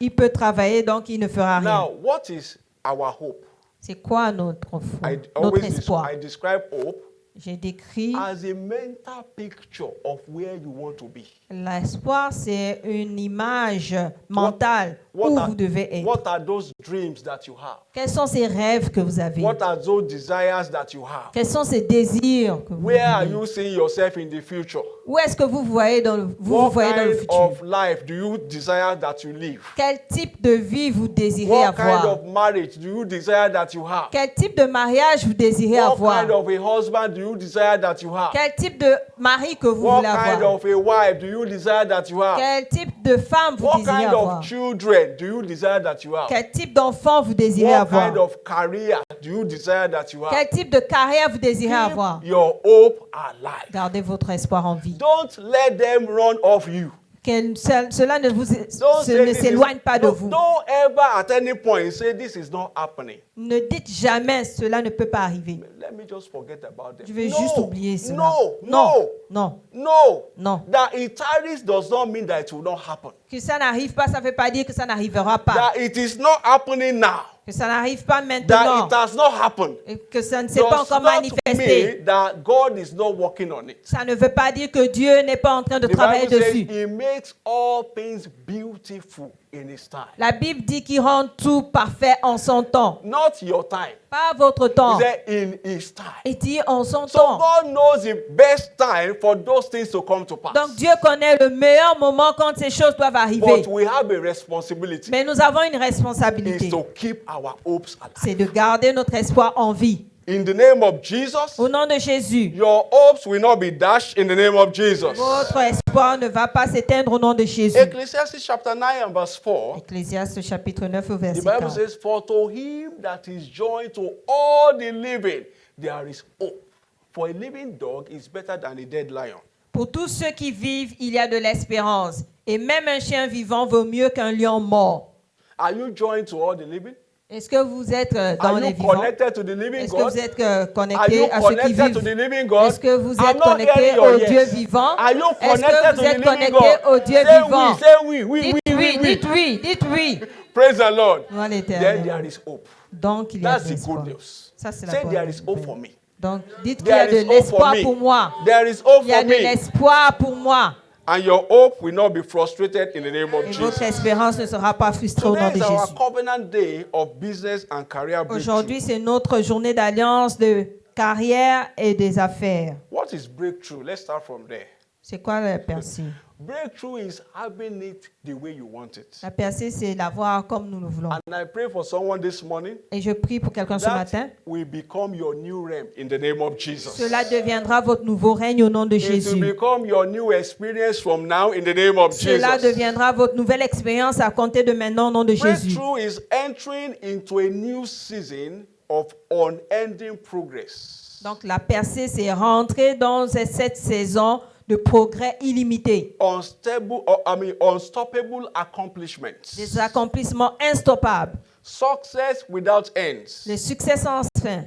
[SPEAKER 1] il peut travailler, donc il ne fera rien.
[SPEAKER 2] Now, what is our hope?
[SPEAKER 1] C'est quoi notre foi, notre espoir?
[SPEAKER 2] I describe hope
[SPEAKER 1] J'ai décrit
[SPEAKER 2] as a mental picture of where you want to be.
[SPEAKER 1] l'espoir, c'est une image mentale où vous devez être.
[SPEAKER 2] What are those dreams that you have?
[SPEAKER 1] Quels sont ces rêves que vous avez?
[SPEAKER 2] What are those desires that you have?
[SPEAKER 1] Quels sont ces désirs que vous
[SPEAKER 2] Where are
[SPEAKER 1] avez?
[SPEAKER 2] you seeing yourself in the future?
[SPEAKER 1] Où est-ce que vous voyez dans le
[SPEAKER 2] What kind
[SPEAKER 1] futur?
[SPEAKER 2] of life do you desire that you live?
[SPEAKER 1] Quel type de vie vous désirez
[SPEAKER 2] What kind
[SPEAKER 1] avoir?
[SPEAKER 2] of marriage do you desire that you have?
[SPEAKER 1] Quel type de mariage vous désirez
[SPEAKER 2] What
[SPEAKER 1] avoir?
[SPEAKER 2] kind of a husband do you desire that you have?
[SPEAKER 1] Quel type de mari que vous
[SPEAKER 2] What
[SPEAKER 1] voulez
[SPEAKER 2] kind
[SPEAKER 1] avoir?
[SPEAKER 2] of a wife do you desire that you have?
[SPEAKER 1] Quel type de femme vous
[SPEAKER 2] What
[SPEAKER 1] désirez
[SPEAKER 2] kind
[SPEAKER 1] avoir?
[SPEAKER 2] of children do you desire that you have?
[SPEAKER 1] Quel type d'enfant vous désirez
[SPEAKER 2] What
[SPEAKER 1] avoir?
[SPEAKER 2] kind of career do you desire that you have?
[SPEAKER 1] Quel type de carrière vous désirez avoir?
[SPEAKER 2] Keep your hope alive.
[SPEAKER 1] Gardez votre espoir en vie.
[SPEAKER 2] Don't let them run off you.
[SPEAKER 1] Cela ne
[SPEAKER 2] Don't say
[SPEAKER 1] ne
[SPEAKER 2] this is-
[SPEAKER 1] s'éloigne pas de vous.
[SPEAKER 2] Don't ever at any point say this is not happening.
[SPEAKER 1] Ne dites jamais cela ne peut pas arriver.
[SPEAKER 2] Let me just forget about them.
[SPEAKER 1] Je vais juste oublier cela.
[SPEAKER 2] No,
[SPEAKER 1] non,
[SPEAKER 2] no,
[SPEAKER 1] non,
[SPEAKER 2] no.
[SPEAKER 1] non.
[SPEAKER 2] That it tarries does not mean that it will not happen.
[SPEAKER 1] Que ça n'arrive pas, ça ne veut pas dire que ça n'arrivera pas.
[SPEAKER 2] That it is not happening now.
[SPEAKER 1] Que ça n'arrive pas
[SPEAKER 2] That
[SPEAKER 1] maintenant.
[SPEAKER 2] it has not happened.
[SPEAKER 1] Et que ça ne s'est pas
[SPEAKER 2] Does
[SPEAKER 1] encore
[SPEAKER 2] not
[SPEAKER 1] manifesté.
[SPEAKER 2] mean that God is not working on it.
[SPEAKER 1] Ça ne veut pas dire que Dieu n'est pas en train de
[SPEAKER 2] The
[SPEAKER 1] travailler
[SPEAKER 2] Bible says
[SPEAKER 1] dessus.
[SPEAKER 2] He makes all things beautiful in His time.
[SPEAKER 1] La Bible dit qu'il rend tout parfait en son temps.
[SPEAKER 2] Not your time.
[SPEAKER 1] Pas votre temps.
[SPEAKER 2] He said in His time.
[SPEAKER 1] Il dit en son
[SPEAKER 2] So
[SPEAKER 1] temps.
[SPEAKER 2] God knows the best time for those things to come to pass.
[SPEAKER 1] Donc Dieu connaît le meilleur moment quand ces choses doivent arriver.
[SPEAKER 2] But we have a responsibility.
[SPEAKER 1] Mais nous avons une
[SPEAKER 2] Is
[SPEAKER 1] responsabilité.
[SPEAKER 2] to keep our hopes alive.
[SPEAKER 1] C'est de garder notre espoir en vie.
[SPEAKER 2] In the name of Jesus,
[SPEAKER 1] Au nom de Jésus.
[SPEAKER 2] your hopes will not be dashed in the name of Jesus.
[SPEAKER 1] Votre espoir ne va pas s'éteindre au nom de Jésus.
[SPEAKER 2] Ecclesiastes chapter 9 and verse 4.
[SPEAKER 1] Ecclésiaste chapitre 9 au
[SPEAKER 2] The
[SPEAKER 1] verset
[SPEAKER 2] Bible
[SPEAKER 1] 4.
[SPEAKER 2] says, For to him that is joined to all the living, there is hope. For a living dog is better than a dead lion.
[SPEAKER 1] Pour tous ceux qui vivent, il y a de l'espérance. Et même un chien vivant vaut mieux qu'un lion mort.
[SPEAKER 2] Are you joined to all the living?
[SPEAKER 1] Est-ce que vous êtes dans
[SPEAKER 2] Are
[SPEAKER 1] les
[SPEAKER 2] you
[SPEAKER 1] vivants?
[SPEAKER 2] connected to the living
[SPEAKER 1] Est-ce que
[SPEAKER 2] God?
[SPEAKER 1] vous êtes
[SPEAKER 2] Are you
[SPEAKER 1] connectés à ceux qui
[SPEAKER 2] connected to the
[SPEAKER 1] vivent?
[SPEAKER 2] living God?
[SPEAKER 1] Est-ce que vous
[SPEAKER 2] I'm
[SPEAKER 1] êtes
[SPEAKER 2] not
[SPEAKER 1] connectés
[SPEAKER 2] hearing your
[SPEAKER 1] au Dieu
[SPEAKER 2] yes.
[SPEAKER 1] vivant?
[SPEAKER 2] Are you
[SPEAKER 1] Est-ce
[SPEAKER 2] connected
[SPEAKER 1] que
[SPEAKER 2] to
[SPEAKER 1] vous
[SPEAKER 2] the
[SPEAKER 1] êtes
[SPEAKER 2] living
[SPEAKER 1] connectés
[SPEAKER 2] God?
[SPEAKER 1] au Dieu
[SPEAKER 2] Say
[SPEAKER 1] vivant?
[SPEAKER 2] we, say we,
[SPEAKER 1] Dites oui, dites oui, dites oui.
[SPEAKER 2] Praise the Lord.
[SPEAKER 1] Gloire à
[SPEAKER 2] Then
[SPEAKER 1] l'Éternel.
[SPEAKER 2] there is hope.
[SPEAKER 1] Donc il y a
[SPEAKER 2] That's
[SPEAKER 1] de
[SPEAKER 2] the
[SPEAKER 1] l'espoir.
[SPEAKER 2] good news.
[SPEAKER 1] Ça, c'est la
[SPEAKER 2] Say
[SPEAKER 1] bonne
[SPEAKER 2] there is hope
[SPEAKER 1] nouvelle.
[SPEAKER 2] for me.
[SPEAKER 1] Donc dites qu'il y a
[SPEAKER 2] There
[SPEAKER 1] de
[SPEAKER 2] is hope for
[SPEAKER 1] l'espoir
[SPEAKER 2] me.
[SPEAKER 1] pour moi.
[SPEAKER 2] There is hope
[SPEAKER 1] Il y a
[SPEAKER 2] for
[SPEAKER 1] de
[SPEAKER 2] me.
[SPEAKER 1] l'espoir pour moi.
[SPEAKER 2] And your hope will not be frustrated in the name of
[SPEAKER 1] Et votre
[SPEAKER 2] Jesus.
[SPEAKER 1] espérance ne sera pas frustrée au nom
[SPEAKER 2] Today
[SPEAKER 1] de
[SPEAKER 2] is our
[SPEAKER 1] Jésus.
[SPEAKER 2] covenant day of business and career breakthrough.
[SPEAKER 1] Aujourd'hui, c'est notre journée d'alliance de carrière et des affaires.
[SPEAKER 2] What is breakthrough? Let's start from there.
[SPEAKER 1] C'est quoi la percée?
[SPEAKER 2] Breakthrough is having it the way you want it.
[SPEAKER 1] La percée, c'est l'avoir comme nous le voulons.
[SPEAKER 2] And I pray for someone this morning
[SPEAKER 1] Et je prie pour quelqu'un ce matin.
[SPEAKER 2] that will become your new realm in the name of Jesus.
[SPEAKER 1] Cela deviendra votre nouveau règne au nom de
[SPEAKER 2] It will
[SPEAKER 1] Jésus.
[SPEAKER 2] become your new experience from now in the name of
[SPEAKER 1] Cela
[SPEAKER 2] Jesus.
[SPEAKER 1] deviendra votre nouvelle expérience à compter de maintenant au nom de Jésus.
[SPEAKER 2] Breakthrough is entering into a new season of unending progress.
[SPEAKER 1] Donc la percée, c'est rentrer dans cette saison de progrès illimité.
[SPEAKER 2] Unstoppable accomplishments.
[SPEAKER 1] Des accomplissements instoppables.
[SPEAKER 2] Success without ends.
[SPEAKER 1] Les succès sans fin.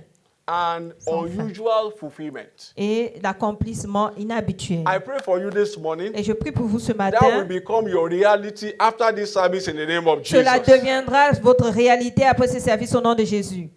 [SPEAKER 2] and
[SPEAKER 1] Sans fin.
[SPEAKER 2] unusual fulfillment.
[SPEAKER 1] et l'accomplissement inhabituel.
[SPEAKER 2] I pray for you this morning.
[SPEAKER 1] Et je prie pour vous ce
[SPEAKER 2] That will
[SPEAKER 1] matin.
[SPEAKER 2] become your reality after this service in the name of
[SPEAKER 1] Cela
[SPEAKER 2] Jesus.
[SPEAKER 1] deviendra votre réalité après ce service au nom de Jésus.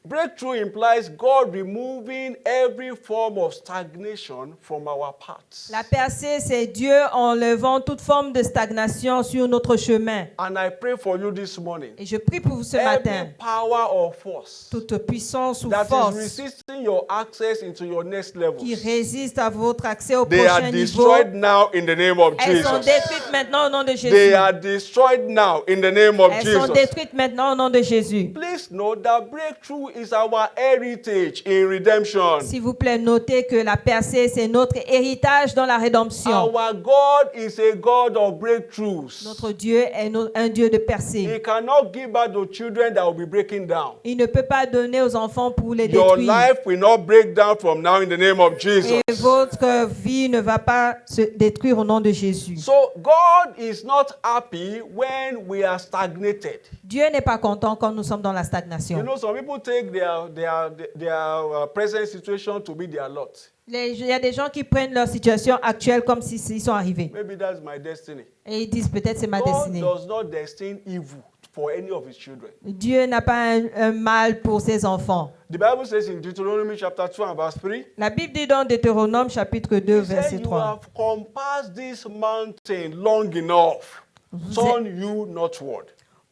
[SPEAKER 2] Breakthrough implies God removing every form of stagnation from our paths.
[SPEAKER 1] La percée, c'est Dieu enlevant toute forme de stagnation sur notre chemin.
[SPEAKER 2] And I pray for you this morning.
[SPEAKER 1] Et je prie pour vous ce
[SPEAKER 2] Every
[SPEAKER 1] matin.
[SPEAKER 2] power or force
[SPEAKER 1] Toute puissance ou
[SPEAKER 2] that is
[SPEAKER 1] force
[SPEAKER 2] resisting your access into your next level,
[SPEAKER 1] qui résiste à votre accès au
[SPEAKER 2] they are
[SPEAKER 1] prochain niveau,
[SPEAKER 2] destroyed now in the name of
[SPEAKER 1] elles sont
[SPEAKER 2] Jesus.
[SPEAKER 1] détruites maintenant au nom de
[SPEAKER 2] They
[SPEAKER 1] Jésus.
[SPEAKER 2] are destroyed now in the name of
[SPEAKER 1] Elles sont
[SPEAKER 2] Jesus.
[SPEAKER 1] détruites maintenant au nom de Jésus.
[SPEAKER 2] Please note that breakthrough is our heritage in redemption.
[SPEAKER 1] S'il vous plaît, notez que la percée, c'est notre héritage dans la rédemption.
[SPEAKER 2] Our God is a God of breakthroughs.
[SPEAKER 1] Notre Dieu est un Dieu de
[SPEAKER 2] He
[SPEAKER 1] percée.
[SPEAKER 2] cannot give back to children that will be breaking down.
[SPEAKER 1] Il ne peut pas donner aux enfants pour les
[SPEAKER 2] Your
[SPEAKER 1] détruire.
[SPEAKER 2] life will not break down from now in the name of Jesus.
[SPEAKER 1] Et votre vie ne va pas se détruire au nom de Jésus.
[SPEAKER 2] So God is not happy when we are stagnated.
[SPEAKER 1] Dieu n'est pas content quand nous sommes dans la
[SPEAKER 2] You
[SPEAKER 1] stagnation.
[SPEAKER 2] know, some people take their present situation to be their lot.
[SPEAKER 1] Il y a des gens qui prennent leur situation actuelle comme s'ils sont arrivés.
[SPEAKER 2] Maybe that's my destiny.
[SPEAKER 1] Et ils disent peut-être c'est ma
[SPEAKER 2] God
[SPEAKER 1] destinée.
[SPEAKER 2] does not destine evil for any of his children.
[SPEAKER 1] Dieu n'a pas un mal pour ses enfants.
[SPEAKER 2] The Bible says in Deuteronomy chapter 2 and verse 3,
[SPEAKER 1] La Bible dit dans Deutéronome chapitre 2
[SPEAKER 2] he said,
[SPEAKER 1] verset
[SPEAKER 2] you
[SPEAKER 1] 3.
[SPEAKER 2] have compassed this mountain long enough. Turn you northward.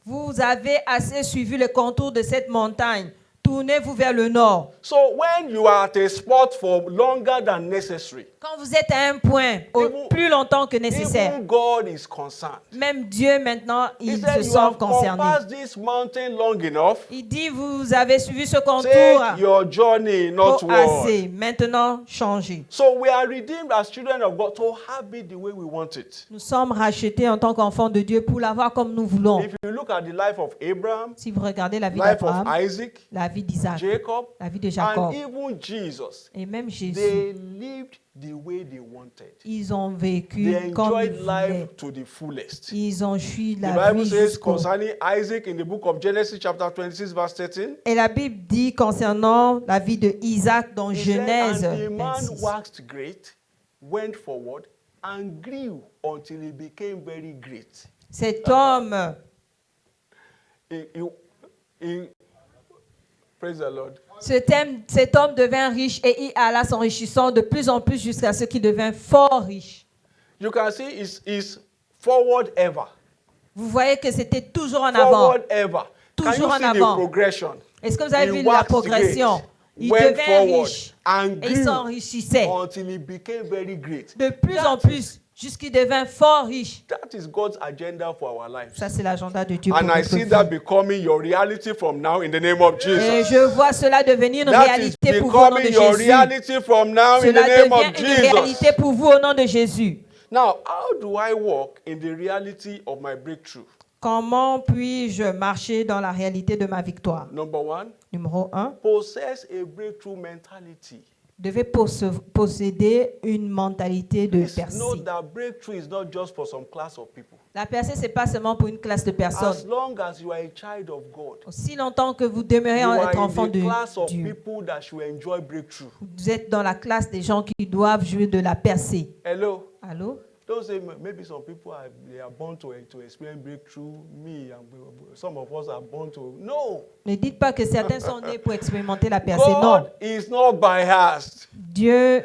[SPEAKER 1] Vous avez assez suivi le contour de cette montagne. Tournez-vous vers le nord.
[SPEAKER 2] So when you are at a spot for longer than necessary,
[SPEAKER 1] Quand vous êtes à un point,
[SPEAKER 2] Even-
[SPEAKER 1] plus longtemps que nécessaire,
[SPEAKER 2] even God is concerned.
[SPEAKER 1] même Dieu maintenant,
[SPEAKER 2] He
[SPEAKER 1] il
[SPEAKER 2] said,
[SPEAKER 1] se
[SPEAKER 2] you
[SPEAKER 1] sent
[SPEAKER 2] have
[SPEAKER 1] concerné.
[SPEAKER 2] compassed this mountain long enough.
[SPEAKER 1] Il dit, vous avez suivi ce contour.
[SPEAKER 2] Take your journey
[SPEAKER 1] Trop
[SPEAKER 2] northward.
[SPEAKER 1] assez. Maintenant, changez.
[SPEAKER 2] So we are redeemed as children of God to have it the way we want it.
[SPEAKER 1] Nous sommes rachetés en tant qu'enfants de Dieu pour l'avoir comme nous voulons.
[SPEAKER 2] If you look at the life of Abraham,
[SPEAKER 1] Si vous regardez la vie
[SPEAKER 2] life of
[SPEAKER 1] d'Abraham,
[SPEAKER 2] Isaac,
[SPEAKER 1] la vie d'Isaac,
[SPEAKER 2] Jacob,
[SPEAKER 1] la vie de Jacob
[SPEAKER 2] and even Jesus,
[SPEAKER 1] et même Jésus,
[SPEAKER 2] they lived the way they wanted.
[SPEAKER 1] ils ont vécu
[SPEAKER 2] They
[SPEAKER 1] comme ils
[SPEAKER 2] enjoyed
[SPEAKER 1] voulaient.
[SPEAKER 2] life to the fullest.
[SPEAKER 1] Ils ont fui
[SPEAKER 2] The
[SPEAKER 1] la
[SPEAKER 2] Bible
[SPEAKER 1] vie
[SPEAKER 2] says
[SPEAKER 1] jusqu'au...
[SPEAKER 2] concerning Isaac in the book of Genesis chapter 26 verse 13,
[SPEAKER 1] Et la Bible dit concernant la vie de Isaac dans
[SPEAKER 2] he said,
[SPEAKER 1] Genèse
[SPEAKER 2] and the man
[SPEAKER 1] 26.
[SPEAKER 2] waxed great, went forward, and grew until he became very great.
[SPEAKER 1] Cet homme,
[SPEAKER 2] Praise the Lord.
[SPEAKER 1] cet homme devint riche et il alla s'enrichissant de plus en plus jusqu'à ce qu'il devint fort riche.
[SPEAKER 2] You can see is forward ever.
[SPEAKER 1] Vous voyez que c'était toujours en avant.
[SPEAKER 2] Forward ever. Can
[SPEAKER 1] Toujours
[SPEAKER 2] you
[SPEAKER 1] en
[SPEAKER 2] see
[SPEAKER 1] avant.
[SPEAKER 2] the progression?
[SPEAKER 1] Est-ce que vous avez
[SPEAKER 2] He
[SPEAKER 1] vu la
[SPEAKER 2] waxed
[SPEAKER 1] progression?
[SPEAKER 2] great,
[SPEAKER 1] Il
[SPEAKER 2] went
[SPEAKER 1] devint
[SPEAKER 2] forward,
[SPEAKER 1] riche
[SPEAKER 2] and
[SPEAKER 1] et il
[SPEAKER 2] grew
[SPEAKER 1] s'enrichissait
[SPEAKER 2] until he became very great.
[SPEAKER 1] de plus en plus jusqu'il devint fort riche.
[SPEAKER 2] That is God's agenda for our lives.
[SPEAKER 1] Ça, c'est l'agenda de Dieu pour
[SPEAKER 2] And I
[SPEAKER 1] notre
[SPEAKER 2] see
[SPEAKER 1] vie.
[SPEAKER 2] that becoming your reality from now in the name of
[SPEAKER 1] Et
[SPEAKER 2] Jesus.
[SPEAKER 1] je vois cela devenir une
[SPEAKER 2] That is
[SPEAKER 1] réalité pour vous au nom de
[SPEAKER 2] becoming your
[SPEAKER 1] Jésus.
[SPEAKER 2] reality from now in the
[SPEAKER 1] Cela
[SPEAKER 2] name of
[SPEAKER 1] devient une
[SPEAKER 2] Jesus.
[SPEAKER 1] réalité pour vous au nom de Jésus.
[SPEAKER 2] Now, how do I walk in the reality of my breakthrough?
[SPEAKER 1] Comment puis-je marcher dans la réalité de ma victoire?
[SPEAKER 2] Number one,
[SPEAKER 1] Numéro 1,
[SPEAKER 2] possess a breakthrough mentality.
[SPEAKER 1] devez posséder une mentalité de
[SPEAKER 2] Please
[SPEAKER 1] percée.
[SPEAKER 2] note that breakthrough is not just for some class of people.
[SPEAKER 1] La percée, ce n'est pas seulement pour une classe de
[SPEAKER 2] As
[SPEAKER 1] personnes.
[SPEAKER 2] long as you are a child of God,
[SPEAKER 1] Aussi longtemps que vous demeurez
[SPEAKER 2] you
[SPEAKER 1] être
[SPEAKER 2] are
[SPEAKER 1] enfant
[SPEAKER 2] in
[SPEAKER 1] de
[SPEAKER 2] the class of
[SPEAKER 1] Dieu,
[SPEAKER 2] people that should enjoy breakthrough.
[SPEAKER 1] vous êtes dans la classe des gens qui doivent jouer de la percée.
[SPEAKER 2] Hello?
[SPEAKER 1] Allô?
[SPEAKER 2] Don't say maybe some people they are born to experience breakthrough. Me and some of us are born to. No.
[SPEAKER 1] Ne dites pas que certains sont nés pour expérimenter la percée. Non.
[SPEAKER 2] God is not biased.
[SPEAKER 1] Dieu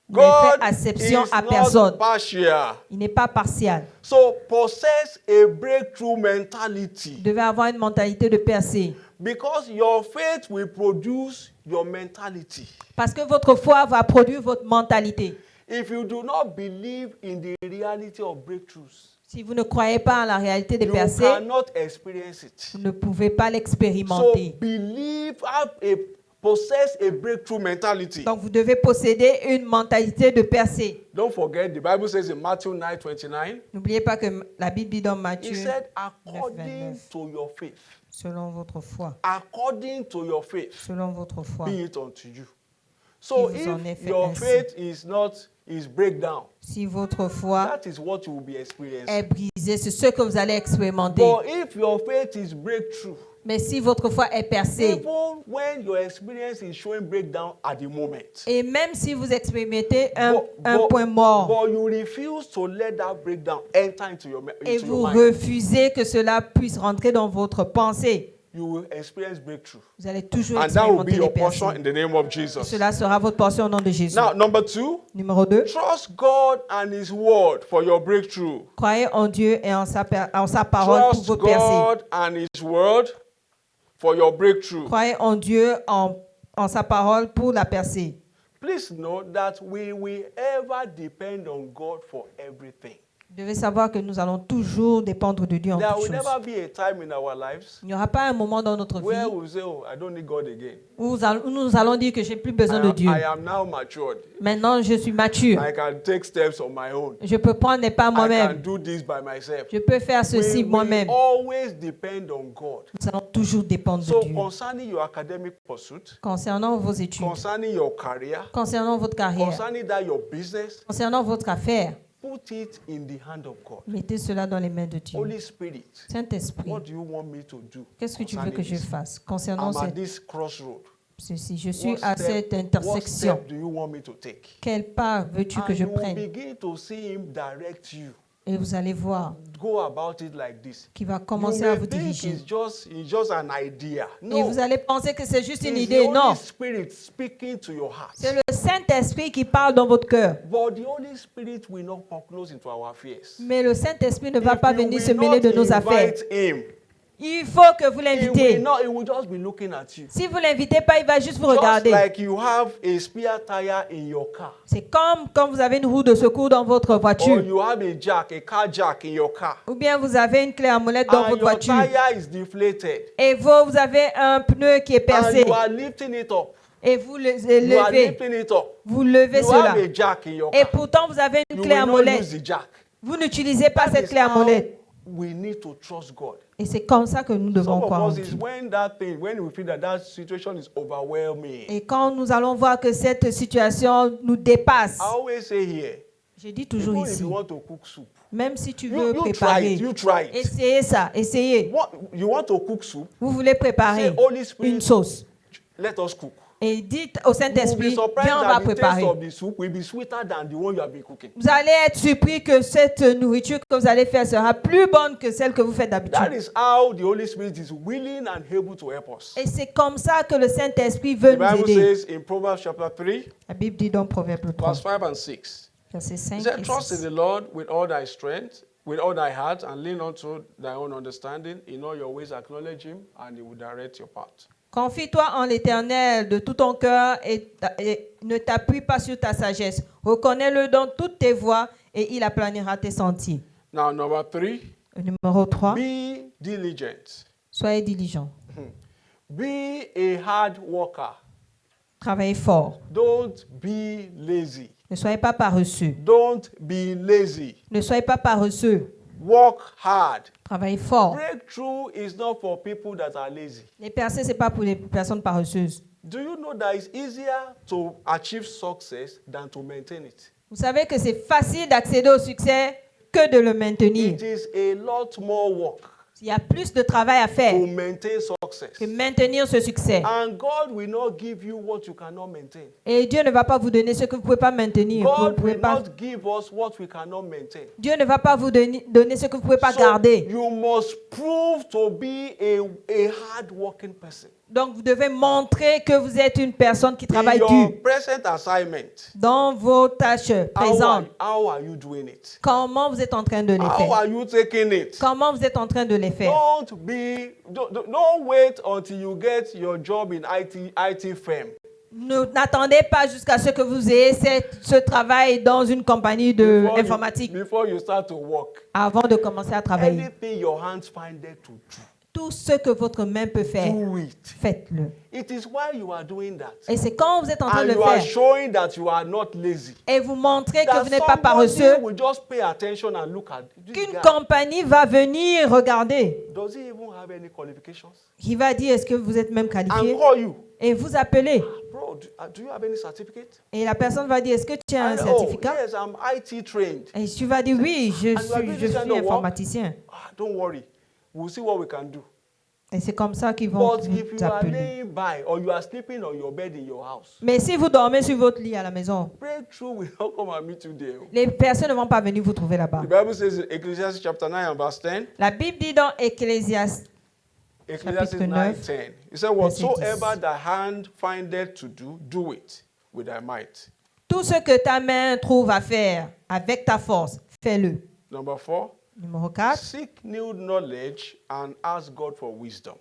[SPEAKER 1] ne
[SPEAKER 2] God
[SPEAKER 1] fait
[SPEAKER 2] is
[SPEAKER 1] acception à
[SPEAKER 2] not
[SPEAKER 1] personne.
[SPEAKER 2] partial.
[SPEAKER 1] Il n'est pas partial.
[SPEAKER 2] So possess a breakthrough mentality
[SPEAKER 1] Vous devez avoir une mentalité de percée.
[SPEAKER 2] because your faith will produce your mentality.
[SPEAKER 1] Parce que votre foi va produire votre mentalité.
[SPEAKER 2] If you do not believe in the reality of breakthroughs,
[SPEAKER 1] Si vous ne croyez pas en la réalité des
[SPEAKER 2] you
[SPEAKER 1] percées,
[SPEAKER 2] cannot experience it.
[SPEAKER 1] vous ne pouvez pas
[SPEAKER 2] So
[SPEAKER 1] l'expérimenter.
[SPEAKER 2] possess a breakthrough mentality.
[SPEAKER 1] Donc vous devez posséder une mentalité de percée.
[SPEAKER 2] Don't forget, the Bible says in Matthew 9:29,
[SPEAKER 1] N'oubliez pas que la Bible dit dans
[SPEAKER 2] he
[SPEAKER 1] Matthieu,
[SPEAKER 2] said, according
[SPEAKER 1] 9:29.
[SPEAKER 2] to your faith,
[SPEAKER 1] selon votre foi,
[SPEAKER 2] according to your faith,
[SPEAKER 1] selon votre foi.
[SPEAKER 2] be it unto you. So
[SPEAKER 1] Il vous en est
[SPEAKER 2] if
[SPEAKER 1] fait
[SPEAKER 2] your
[SPEAKER 1] ainsi.
[SPEAKER 2] faith is breakdown,
[SPEAKER 1] Si votre foi
[SPEAKER 2] that is what you will be experiencing.
[SPEAKER 1] est brisée, disais, c'est ce que vous allez expérimenter.
[SPEAKER 2] But if your faith is breakthrough,
[SPEAKER 1] Mais si votre foi est percée,
[SPEAKER 2] even when your experience is showing breakdown at the moment,
[SPEAKER 1] et même si vous expérimentez un point mort,
[SPEAKER 2] but you refuse to let that breakdown enter into your
[SPEAKER 1] et
[SPEAKER 2] into
[SPEAKER 1] vous
[SPEAKER 2] your mind,
[SPEAKER 1] refusez que cela puisse rentrer dans votre pensée,
[SPEAKER 2] you will experience breakthrough.
[SPEAKER 1] vous allez toujours
[SPEAKER 2] And that will be
[SPEAKER 1] expérimenter les
[SPEAKER 2] your portion
[SPEAKER 1] percées.
[SPEAKER 2] in the name of
[SPEAKER 1] Et
[SPEAKER 2] Jesus.
[SPEAKER 1] cela sera votre portion au nom de Jésus.
[SPEAKER 2] Now, number 2,
[SPEAKER 1] Numéro 2,
[SPEAKER 2] trust God and His Word for your breakthrough.
[SPEAKER 1] croyez en Dieu et en sa parole pour
[SPEAKER 2] Trust
[SPEAKER 1] vos percées.
[SPEAKER 2] God and His Word for your breakthrough.
[SPEAKER 1] Croyez en Dieu, en sa parole pour la percée.
[SPEAKER 2] Please note that we will ever depend on God for everything.
[SPEAKER 1] Vous devez savoir que nous allons toujours dépendre de Dieu en
[SPEAKER 2] There
[SPEAKER 1] toutes
[SPEAKER 2] will
[SPEAKER 1] choses.
[SPEAKER 2] never be a time in our lives
[SPEAKER 1] Il n'y aura pas un moment dans notre vie
[SPEAKER 2] where we say, oh, I don't need God again.
[SPEAKER 1] où nous allons dire que j'ai plus besoin de Dieu.
[SPEAKER 2] I am now matured.
[SPEAKER 1] Maintenant, je suis mature.
[SPEAKER 2] I can take steps on my own.
[SPEAKER 1] Je peux prendre les pas
[SPEAKER 2] I can
[SPEAKER 1] moi-même.
[SPEAKER 2] do this by myself.
[SPEAKER 1] Je peux faire ceci
[SPEAKER 2] We
[SPEAKER 1] moi-même.
[SPEAKER 2] always depend on God.
[SPEAKER 1] Nous allons toujours dépendre
[SPEAKER 2] So
[SPEAKER 1] de Dieu.
[SPEAKER 2] concerning your academic pursuit,
[SPEAKER 1] Concernant vos études,
[SPEAKER 2] concerning your career,
[SPEAKER 1] concernant votre carrière,
[SPEAKER 2] concerning that your business,
[SPEAKER 1] concernant votre affaire,
[SPEAKER 2] put it in the hand of God.
[SPEAKER 1] mettez cela dans les mains de Dieu.
[SPEAKER 2] Holy Spirit,
[SPEAKER 1] Saint-Esprit,
[SPEAKER 2] what do you want me to do?
[SPEAKER 1] qu'est-ce que tu veux
[SPEAKER 2] concerning
[SPEAKER 1] que je
[SPEAKER 2] this?
[SPEAKER 1] fasse concernant
[SPEAKER 2] I'm at this crossroad.
[SPEAKER 1] ceci? Je suis
[SPEAKER 2] What
[SPEAKER 1] à
[SPEAKER 2] step-
[SPEAKER 1] cette
[SPEAKER 2] what
[SPEAKER 1] intersection.
[SPEAKER 2] step do you want me to take?
[SPEAKER 1] Quel pas veux-tu que
[SPEAKER 2] And
[SPEAKER 1] je
[SPEAKER 2] you will
[SPEAKER 1] prenne?
[SPEAKER 2] begin to see Him direct you.
[SPEAKER 1] Et vous allez voir
[SPEAKER 2] Go about it like this.
[SPEAKER 1] qu'il va
[SPEAKER 2] You
[SPEAKER 1] commencer
[SPEAKER 2] may
[SPEAKER 1] à vous
[SPEAKER 2] think
[SPEAKER 1] diriger.
[SPEAKER 2] it's just an idea.
[SPEAKER 1] Et
[SPEAKER 2] No,
[SPEAKER 1] vous allez penser que c'est juste une
[SPEAKER 2] it's the
[SPEAKER 1] idée.
[SPEAKER 2] Holy
[SPEAKER 1] Non,
[SPEAKER 2] Spirit speaking to your heart.
[SPEAKER 1] c'est le Saint-Esprit qui parle dans votre cœur.
[SPEAKER 2] But the Holy Spirit will not come close into our affairs.
[SPEAKER 1] Mais le Saint-Esprit ne va
[SPEAKER 2] If
[SPEAKER 1] pas
[SPEAKER 2] you
[SPEAKER 1] venir
[SPEAKER 2] will
[SPEAKER 1] se mêler de
[SPEAKER 2] not
[SPEAKER 1] nos affaires.
[SPEAKER 2] invite Him,
[SPEAKER 1] Il faut que vous
[SPEAKER 2] He
[SPEAKER 1] l'invitez.
[SPEAKER 2] will just be looking at you.
[SPEAKER 1] Si vous ne l'invitez pas, il va juste vous
[SPEAKER 2] Just
[SPEAKER 1] regarder.
[SPEAKER 2] like you have a spare tire in your car.
[SPEAKER 1] C'est comme quand vous avez une roue de secours dans votre
[SPEAKER 2] Or
[SPEAKER 1] voiture.
[SPEAKER 2] you have a car jack in your car.
[SPEAKER 1] Ou bien vous avez une clé à molette dans
[SPEAKER 2] And
[SPEAKER 1] votre
[SPEAKER 2] your
[SPEAKER 1] voiture.
[SPEAKER 2] tire is deflated.
[SPEAKER 1] Et vous avez un pneu qui est
[SPEAKER 2] And
[SPEAKER 1] percé.
[SPEAKER 2] you are lifting it up.
[SPEAKER 1] Et vous le
[SPEAKER 2] You are
[SPEAKER 1] levez.
[SPEAKER 2] lifting it up.
[SPEAKER 1] Vous levez
[SPEAKER 2] You
[SPEAKER 1] cela.
[SPEAKER 2] have a jack in your
[SPEAKER 1] Et
[SPEAKER 2] car.
[SPEAKER 1] pourtant, vous avez une
[SPEAKER 2] You
[SPEAKER 1] clé à
[SPEAKER 2] will not
[SPEAKER 1] molette.
[SPEAKER 2] use the jack.
[SPEAKER 1] Vous n'utilisez pas
[SPEAKER 2] That
[SPEAKER 1] cette
[SPEAKER 2] is
[SPEAKER 1] clé à
[SPEAKER 2] how
[SPEAKER 1] molette.
[SPEAKER 2] we need to trust God.
[SPEAKER 1] Et c'est comme ça que nous devons
[SPEAKER 2] Some
[SPEAKER 1] croire en
[SPEAKER 2] of us is
[SPEAKER 1] Dieu.
[SPEAKER 2] when we feel that situation is overwhelming.
[SPEAKER 1] Et quand nous allons voir que cette situation nous dépasse,
[SPEAKER 2] I always say here,
[SPEAKER 1] je dis toujours
[SPEAKER 2] even if
[SPEAKER 1] ici,
[SPEAKER 2] you want to cook soup,
[SPEAKER 1] même si tu
[SPEAKER 2] you
[SPEAKER 1] veux
[SPEAKER 2] try
[SPEAKER 1] préparer,
[SPEAKER 2] it. You try it.
[SPEAKER 1] essayez ça, essayez.
[SPEAKER 2] You want to cook soup?
[SPEAKER 1] Vous voulez préparer
[SPEAKER 2] Say, Holy Spirit,
[SPEAKER 1] une sauce.
[SPEAKER 2] let us cook.
[SPEAKER 1] Et dites au
[SPEAKER 2] You will be
[SPEAKER 1] Saint-Esprit,
[SPEAKER 2] surprised
[SPEAKER 1] viens, on va
[SPEAKER 2] that the taste
[SPEAKER 1] préparer.
[SPEAKER 2] of the soup will be sweeter than the one you have been cooking.
[SPEAKER 1] Vous allez être surpris que cette nourriture que vous allez faire sera plus bonne que celle que vous faites
[SPEAKER 2] That
[SPEAKER 1] d'habitude.
[SPEAKER 2] is how the Holy Spirit is willing and able to help us.
[SPEAKER 1] Et c'est comme ça que le Saint-Esprit veut
[SPEAKER 2] The
[SPEAKER 1] nous
[SPEAKER 2] Bible
[SPEAKER 1] aider.
[SPEAKER 2] says in Proverbs chapter 3,
[SPEAKER 1] La Bible dit dans Proverbe 3,
[SPEAKER 2] verse 5 and 6.
[SPEAKER 1] verset
[SPEAKER 2] It
[SPEAKER 1] 5
[SPEAKER 2] said,
[SPEAKER 1] et
[SPEAKER 2] trust in
[SPEAKER 1] 6.
[SPEAKER 2] the Lord with all thy strength, with all thy heart, and lean unto thy own understanding. In all your ways acknowledge him, and he will direct your path.
[SPEAKER 1] Confie-toi en l'Éternel de tout ton cœur et ne t'appuie pas sur ta sagesse. Reconnais-le dans toutes tes voies et il aplanira tes sentiers.
[SPEAKER 2] Now, number 3,
[SPEAKER 1] Numéro 3,
[SPEAKER 2] be diligent.
[SPEAKER 1] soyez diligents.
[SPEAKER 2] Be a hard worker.
[SPEAKER 1] Travaillez fort.
[SPEAKER 2] Don't be lazy.
[SPEAKER 1] Ne soyez pas paresseux.
[SPEAKER 2] Don't be lazy.
[SPEAKER 1] Ne soyez pas paresseux.
[SPEAKER 2] Work hard.
[SPEAKER 1] Travaillez fort.
[SPEAKER 2] Breakthrough is not for people that are lazy.
[SPEAKER 1] Les percées, ce n'est pas pour les personnes paresseuses.
[SPEAKER 2] Do you know that it's easier to achieve success than to maintain it?
[SPEAKER 1] Vous savez que c'est facile d'accéder au succès que de le maintenir.
[SPEAKER 2] It is a lot more work
[SPEAKER 1] Il y a plus de travail à faire
[SPEAKER 2] to maintain success.
[SPEAKER 1] que maintenir ce succès.
[SPEAKER 2] And God will not give you what you cannot maintain.
[SPEAKER 1] Et Dieu ne va pas vous donner ce que vous ne pouvez pas maintenir. Vous
[SPEAKER 2] God
[SPEAKER 1] pouvez
[SPEAKER 2] will
[SPEAKER 1] pas...
[SPEAKER 2] not give us what we cannot maintain.
[SPEAKER 1] Dieu ne va pas vous donner ce que vous ne pouvez pas
[SPEAKER 2] So
[SPEAKER 1] garder.
[SPEAKER 2] you must prove to be a hard-working person.
[SPEAKER 1] Donc, vous devez montrer que vous êtes une personne qui
[SPEAKER 2] In
[SPEAKER 1] travaille
[SPEAKER 2] your
[SPEAKER 1] dur
[SPEAKER 2] present assignment,
[SPEAKER 1] dans vos tâches présentes.
[SPEAKER 2] how are you doing it?
[SPEAKER 1] Comment vous êtes en train de les
[SPEAKER 2] How
[SPEAKER 1] faire?
[SPEAKER 2] are you taking it?
[SPEAKER 1] Comment vous êtes en train de les faire?
[SPEAKER 2] Don't wait until you get your job in IT firm.
[SPEAKER 1] N'attendez pas jusqu'à ce que vous ayez ce travail dans une compagnie d'informatique
[SPEAKER 2] Before you start to work.
[SPEAKER 1] avant de commencer à travailler.
[SPEAKER 2] Anything your hands find it to do.
[SPEAKER 1] Tout ce que votre main peut faire,
[SPEAKER 2] Do it.
[SPEAKER 1] faites-le.
[SPEAKER 2] It is why you are doing that.
[SPEAKER 1] Et c'est quand vous êtes en train
[SPEAKER 2] And
[SPEAKER 1] de le
[SPEAKER 2] you are
[SPEAKER 1] faire
[SPEAKER 2] showing that you are not lazy.
[SPEAKER 1] et vous montrez que
[SPEAKER 2] That
[SPEAKER 1] vous n'êtes pas
[SPEAKER 2] somebody
[SPEAKER 1] paresseux,
[SPEAKER 2] will just pay attention and look at this
[SPEAKER 1] qu'une
[SPEAKER 2] guy.
[SPEAKER 1] compagnie va venir regarder.
[SPEAKER 2] Does he even have any qualifications?
[SPEAKER 1] Il va dire, est-ce que vous êtes même
[SPEAKER 2] And
[SPEAKER 1] qualifié?
[SPEAKER 2] call you.
[SPEAKER 1] Et vous appelez.
[SPEAKER 2] Bro, do you have any certificate?
[SPEAKER 1] Et la personne va dire, est-ce que tu as un
[SPEAKER 2] And,
[SPEAKER 1] certificat?
[SPEAKER 2] Oh, yes, I'm IT trained.
[SPEAKER 1] Et tu vas dire, oui, je
[SPEAKER 2] you are doing
[SPEAKER 1] suis
[SPEAKER 2] this kind of work?
[SPEAKER 1] informaticien.
[SPEAKER 2] Don't worry. We'll see what we can do.
[SPEAKER 1] Et c'est comme ça qu'ils vont
[SPEAKER 2] But
[SPEAKER 1] vous
[SPEAKER 2] if you are
[SPEAKER 1] appeler.
[SPEAKER 2] laying by or you are sleeping on your bed in your house,
[SPEAKER 1] Mais si vous dormez sur votre lit à la maison,
[SPEAKER 2] breakthrough will not come and meet you there.
[SPEAKER 1] les personnes ne vont pas venir vous trouver là-bas.
[SPEAKER 2] The Bible says in Ecclesiastes chapter 9 and verse 10,
[SPEAKER 1] La Bible dit dans Ecclésiaste,
[SPEAKER 2] Ecclesiastes
[SPEAKER 1] Chapitre
[SPEAKER 2] 9,
[SPEAKER 1] 9,
[SPEAKER 2] 10, it said, whatsoever thy hand findeth to do, do it with thy might.
[SPEAKER 1] tout ce que ta main trouve à faire avec ta force, fais-le.
[SPEAKER 2] Number 4,
[SPEAKER 1] Numéro 4,
[SPEAKER 2] seek new knowledge and ask God for wisdom.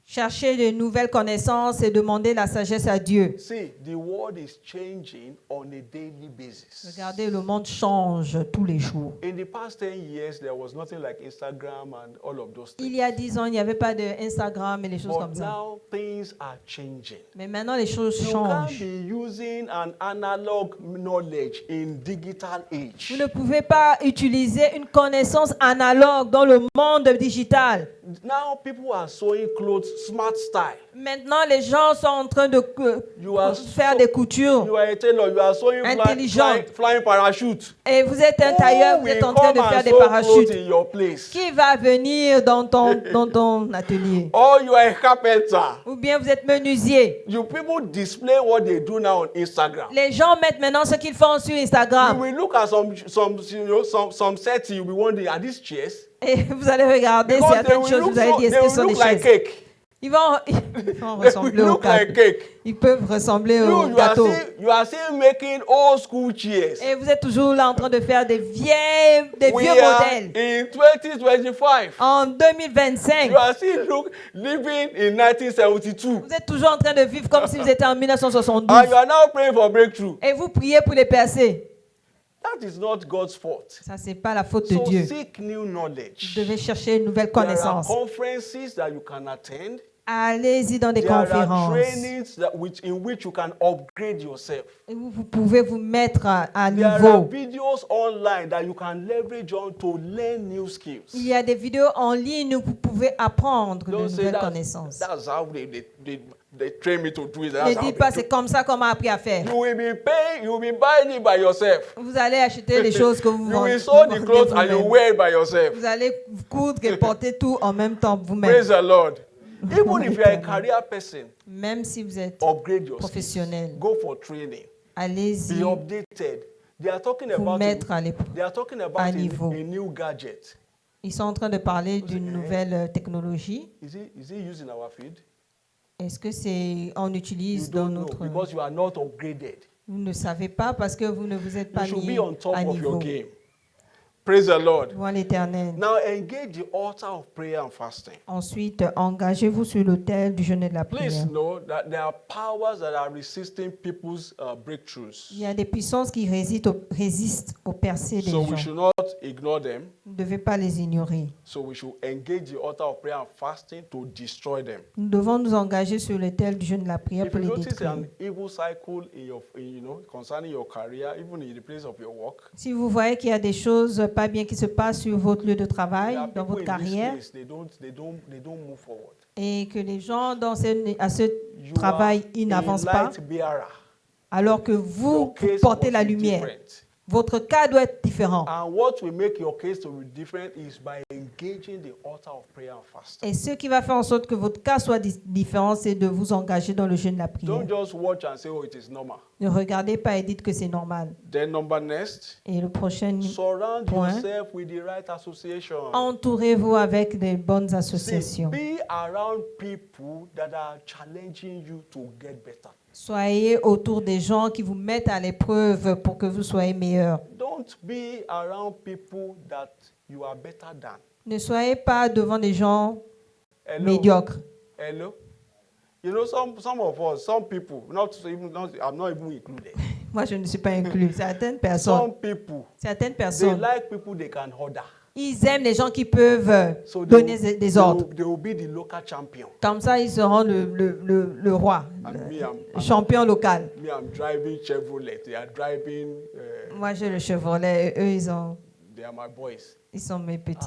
[SPEAKER 1] chercher de nouvelles connaissances et demander la sagesse à Dieu.
[SPEAKER 2] See, the world is changing on a daily basis.
[SPEAKER 1] Regardez, le monde change tous les jours.
[SPEAKER 2] In the past 10 years, there was nothing like Instagram and all of those
[SPEAKER 1] Il
[SPEAKER 2] things.
[SPEAKER 1] y a 10 ans, il n'y avait pas de Instagram et les choses comme
[SPEAKER 2] But
[SPEAKER 1] ça.
[SPEAKER 2] now things are changing.
[SPEAKER 1] Mais maintenant, les choses
[SPEAKER 2] You can't
[SPEAKER 1] changent.
[SPEAKER 2] be using an analog knowledge in digital age.
[SPEAKER 1] Vous ne pouvez pas utiliser une connaissance analogue dans le monde digital.
[SPEAKER 2] Now people are sewing clothes smart style.
[SPEAKER 1] Maintenant, les gens sont en train de
[SPEAKER 2] You are
[SPEAKER 1] faire des coutures.
[SPEAKER 2] You are a tailor. You are sewing
[SPEAKER 1] Intelligent.
[SPEAKER 2] flying parachute.
[SPEAKER 1] Et vous êtes un tailleur, vous
[SPEAKER 2] Who
[SPEAKER 1] êtes en
[SPEAKER 2] will
[SPEAKER 1] train de
[SPEAKER 2] come
[SPEAKER 1] faire
[SPEAKER 2] and
[SPEAKER 1] des
[SPEAKER 2] sew clothes
[SPEAKER 1] parachutes.
[SPEAKER 2] in your place?
[SPEAKER 1] Qui va venir dans ton atelier?
[SPEAKER 2] Or you are a carpenter.
[SPEAKER 1] Ou bien vous êtes menuisier.
[SPEAKER 2] You people display what they do now on Instagram.
[SPEAKER 1] Les gens mettent maintenant ce qu'ils font sur
[SPEAKER 2] You
[SPEAKER 1] Instagram.
[SPEAKER 2] will look at some sets. You'll be wondering, are these chairs?
[SPEAKER 1] Et vous allez regarder
[SPEAKER 2] Because they
[SPEAKER 1] certaines
[SPEAKER 2] will
[SPEAKER 1] choses,
[SPEAKER 2] look,
[SPEAKER 1] vous allez dire,
[SPEAKER 2] they
[SPEAKER 1] est-ce que
[SPEAKER 2] will
[SPEAKER 1] ce sont des
[SPEAKER 2] look like
[SPEAKER 1] chaises?
[SPEAKER 2] cake.
[SPEAKER 1] Ils vont
[SPEAKER 2] They will
[SPEAKER 1] ressembler au
[SPEAKER 2] look like
[SPEAKER 1] gâteau.
[SPEAKER 2] cake.
[SPEAKER 1] Ils peuvent ressembler au
[SPEAKER 2] You
[SPEAKER 1] gâteau.
[SPEAKER 2] are still making old school chairs.
[SPEAKER 1] Et vous êtes toujours là en train de faire des vieux
[SPEAKER 2] We
[SPEAKER 1] modèles.
[SPEAKER 2] are in 2025.
[SPEAKER 1] En 2025,
[SPEAKER 2] You are still living in 1972.
[SPEAKER 1] vous êtes toujours en train de vivre comme si vous étiez en 1972.
[SPEAKER 2] And you are now praying for breakthrough.
[SPEAKER 1] Et vous priez pour les percer.
[SPEAKER 2] That is not God's fault.
[SPEAKER 1] Ça, c'est pas la faute de
[SPEAKER 2] So
[SPEAKER 1] Dieu.
[SPEAKER 2] seek new knowledge.
[SPEAKER 1] Vous devez chercher une nouvelle
[SPEAKER 2] There are
[SPEAKER 1] connaissance.
[SPEAKER 2] conferences that you can attend.
[SPEAKER 1] Allez-y dans des
[SPEAKER 2] There are
[SPEAKER 1] conférences.
[SPEAKER 2] trainings in which you can upgrade yourself.
[SPEAKER 1] Et vous pouvez vous mettre à
[SPEAKER 2] There are
[SPEAKER 1] niveau.
[SPEAKER 2] videos online that you can leverage on to learn new skills.
[SPEAKER 1] Il y a des vidéos en ligne où vous pouvez apprendre de
[SPEAKER 2] Don't say
[SPEAKER 1] nouvelles connaissances.
[SPEAKER 2] that's how they train me to do it.
[SPEAKER 1] Ne
[SPEAKER 2] That's how
[SPEAKER 1] dites
[SPEAKER 2] they
[SPEAKER 1] pas
[SPEAKER 2] do
[SPEAKER 1] c'est comme ça qu'on m'a appris à faire.
[SPEAKER 2] You will be paying, you will be buying it by yourself.
[SPEAKER 1] Vous allez acheter les choses que vous
[SPEAKER 2] You
[SPEAKER 1] vendez.
[SPEAKER 2] will sew the clothes and you wear it by yourself.
[SPEAKER 1] Vous allez coudre et porter tout en même temps vous-même.
[SPEAKER 2] Praise the Lord. Even if you are a career person,
[SPEAKER 1] Même si vous êtes
[SPEAKER 2] upgrade your skills.
[SPEAKER 1] professionnel,
[SPEAKER 2] Go for training.
[SPEAKER 1] allez-y
[SPEAKER 2] Be updated. They are talking
[SPEAKER 1] vous
[SPEAKER 2] about
[SPEAKER 1] mettre à l'épreuve.
[SPEAKER 2] they are talking
[SPEAKER 1] à
[SPEAKER 2] about
[SPEAKER 1] niveau.
[SPEAKER 2] a new gadget.
[SPEAKER 1] Ils sont en train de parler d'une nouvelle technologie.
[SPEAKER 2] Is it used in our field?
[SPEAKER 1] Est-ce que c'est on
[SPEAKER 2] You
[SPEAKER 1] utilise dans
[SPEAKER 2] don't know
[SPEAKER 1] notre...
[SPEAKER 2] because you are not upgraded.
[SPEAKER 1] Vous ne savez pas parce que vous ne vous êtes
[SPEAKER 2] You
[SPEAKER 1] pas
[SPEAKER 2] should
[SPEAKER 1] mis
[SPEAKER 2] be on top
[SPEAKER 1] à
[SPEAKER 2] of your
[SPEAKER 1] niveau.
[SPEAKER 2] game. Praise the Lord.
[SPEAKER 1] Devant l'Éternel.
[SPEAKER 2] Now engage the altar of prayer and fasting.
[SPEAKER 1] Ensuite, engagez-vous sur l'autel du jeûne et de la
[SPEAKER 2] Please
[SPEAKER 1] prière.
[SPEAKER 2] know that there are powers that are resisting people's breakthroughs.
[SPEAKER 1] Il y a des puissances qui résistent aux percées des
[SPEAKER 2] So we
[SPEAKER 1] gens.
[SPEAKER 2] should not ignore them.
[SPEAKER 1] Vous ne devez pas les ignorer.
[SPEAKER 2] So we should engage the altar of prayer and fasting to destroy them.
[SPEAKER 1] Nous devons nous engager sur l'autel du jeûne et de la prière
[SPEAKER 2] If
[SPEAKER 1] pour
[SPEAKER 2] you
[SPEAKER 1] les
[SPEAKER 2] notice
[SPEAKER 1] détruire.
[SPEAKER 2] an evil cycle concerning your career, even in the place of your work,
[SPEAKER 1] Si vous voyez qu'il y a des choses pas bien qui se passent sur votre lieu de travail,
[SPEAKER 2] there are
[SPEAKER 1] dans
[SPEAKER 2] people
[SPEAKER 1] votre
[SPEAKER 2] in this
[SPEAKER 1] carrière,
[SPEAKER 2] place, they don't move forward.
[SPEAKER 1] et que les gens à ce
[SPEAKER 2] You
[SPEAKER 1] travail, ils
[SPEAKER 2] are a
[SPEAKER 1] n'avancent pas,
[SPEAKER 2] light bearer.
[SPEAKER 1] alors que vous
[SPEAKER 2] Your case
[SPEAKER 1] portez
[SPEAKER 2] must
[SPEAKER 1] la
[SPEAKER 2] be
[SPEAKER 1] lumière.
[SPEAKER 2] different.
[SPEAKER 1] Votre cas doit être différent.
[SPEAKER 2] And what will make your case to be different is by engaging the altar of prayer and fasting.
[SPEAKER 1] Et ce qui va faire en sorte que votre cas soit différent, c'est de vous engager dans le jeûne et la prière.
[SPEAKER 2] Don't just watch and say, oh, it is normal.
[SPEAKER 1] Ne regardez pas et dites que c'est normal.
[SPEAKER 2] Then number next,
[SPEAKER 1] Et le prochain,
[SPEAKER 2] surround
[SPEAKER 1] point.
[SPEAKER 2] yourself with the right association.
[SPEAKER 1] entourez-vous avec des bonnes
[SPEAKER 2] See,
[SPEAKER 1] associations.
[SPEAKER 2] be around people that are challenging you to get better.
[SPEAKER 1] Soyez autour des gens qui vous mettent à l'épreuve pour que vous soyez meilleurs.
[SPEAKER 2] Don't be around people that you are better than.
[SPEAKER 1] Ne soyez pas devant des gens
[SPEAKER 2] Hello?
[SPEAKER 1] médiocres.
[SPEAKER 2] Hello? You know, some of us, some people, I'm not even included.
[SPEAKER 1] Moi, je ne suis pas inclus. Certaines personnes,
[SPEAKER 2] Some people, they
[SPEAKER 1] certaines personnes,
[SPEAKER 2] like people they can order.
[SPEAKER 1] Ils aiment les gens qui peuvent
[SPEAKER 2] So
[SPEAKER 1] donner des ordres.
[SPEAKER 2] they will be the local champion.
[SPEAKER 1] Comme ça, ils seront le roi,
[SPEAKER 2] And me,
[SPEAKER 1] le champion local.
[SPEAKER 2] I'm driving Chevrolet. They are driving.
[SPEAKER 1] Moi, j'ai le Chevrolet. Eux,
[SPEAKER 2] They are my boys.
[SPEAKER 1] ils sont mes petits.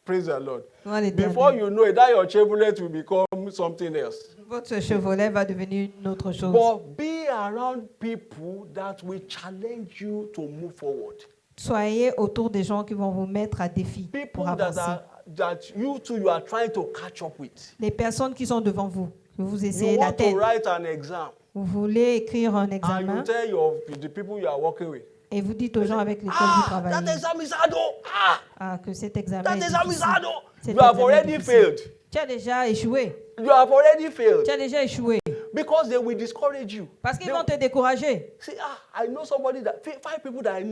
[SPEAKER 2] Praise the Lord.
[SPEAKER 1] Moi, les
[SPEAKER 2] Before
[SPEAKER 1] derniers.
[SPEAKER 2] you know it, that your Chevrolet will become something else.
[SPEAKER 1] Votre Chevrolet va devenir une autre chose.
[SPEAKER 2] But be around people that will challenge you to move forward.
[SPEAKER 1] Soyez autour des gens qui vont vous mettre à défi pour
[SPEAKER 2] People
[SPEAKER 1] avancer.
[SPEAKER 2] that you too you are trying to catch up with.
[SPEAKER 1] Les personnes qui sont devant vous, que vous
[SPEAKER 2] You
[SPEAKER 1] essayez
[SPEAKER 2] want to
[SPEAKER 1] d'atteindre.
[SPEAKER 2] write an exam,
[SPEAKER 1] Vous voulez écrire un
[SPEAKER 2] and you
[SPEAKER 1] examen
[SPEAKER 2] tell the people you are working with.
[SPEAKER 1] et vous dites aux gens avec lesquels vous
[SPEAKER 2] That
[SPEAKER 1] travaillez
[SPEAKER 2] exam is hard.
[SPEAKER 1] que cet examen
[SPEAKER 2] That
[SPEAKER 1] est
[SPEAKER 2] exam is
[SPEAKER 1] difficile.
[SPEAKER 2] hard.
[SPEAKER 1] Cet
[SPEAKER 2] You have
[SPEAKER 1] examen est
[SPEAKER 2] already
[SPEAKER 1] difficile.
[SPEAKER 2] failed.
[SPEAKER 1] Tu as déjà échoué.
[SPEAKER 2] You have already failed
[SPEAKER 1] Tu as déjà échoué.
[SPEAKER 2] because they will discourage you.
[SPEAKER 1] Parce qu'ils
[SPEAKER 2] They-
[SPEAKER 1] vont te décourager.
[SPEAKER 2] See, I know somebody five people that I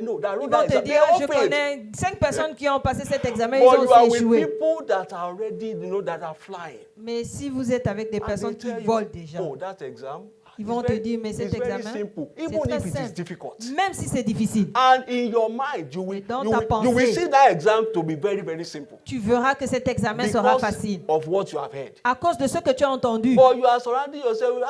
[SPEAKER 2] know that
[SPEAKER 1] Ils
[SPEAKER 2] wrote
[SPEAKER 1] vont
[SPEAKER 2] that
[SPEAKER 1] te
[SPEAKER 2] exam. They
[SPEAKER 1] dire,
[SPEAKER 2] all
[SPEAKER 1] je
[SPEAKER 2] failed.
[SPEAKER 1] connais 5 personnes qui ont passé cet examen, ils
[SPEAKER 2] But
[SPEAKER 1] ont
[SPEAKER 2] you are
[SPEAKER 1] aussi
[SPEAKER 2] with
[SPEAKER 1] échoué.
[SPEAKER 2] people that are already, that are flying.
[SPEAKER 1] Mais si vous êtes avec des
[SPEAKER 2] And
[SPEAKER 1] personnes
[SPEAKER 2] they
[SPEAKER 1] qui
[SPEAKER 2] tell
[SPEAKER 1] volent
[SPEAKER 2] you,
[SPEAKER 1] déjà,
[SPEAKER 2] oh, that exam,
[SPEAKER 1] ils
[SPEAKER 2] is
[SPEAKER 1] vont te
[SPEAKER 2] very-
[SPEAKER 1] dire, mais cet
[SPEAKER 2] it's very
[SPEAKER 1] examen,
[SPEAKER 2] simple,
[SPEAKER 1] c'est
[SPEAKER 2] even
[SPEAKER 1] très
[SPEAKER 2] if it is
[SPEAKER 1] simple.
[SPEAKER 2] difficult.
[SPEAKER 1] Même si c'est difficile,
[SPEAKER 2] And in your mind, you will,
[SPEAKER 1] Et dans
[SPEAKER 2] you
[SPEAKER 1] ta
[SPEAKER 2] will,
[SPEAKER 1] pensée,
[SPEAKER 2] you will see that exam to be very, very simple.
[SPEAKER 1] tu verras que cet examen sera
[SPEAKER 2] Because
[SPEAKER 1] facile.
[SPEAKER 2] of what you have heard.
[SPEAKER 1] À cause de ce que tu as entendu.
[SPEAKER 2] But you are surrounding yourself with,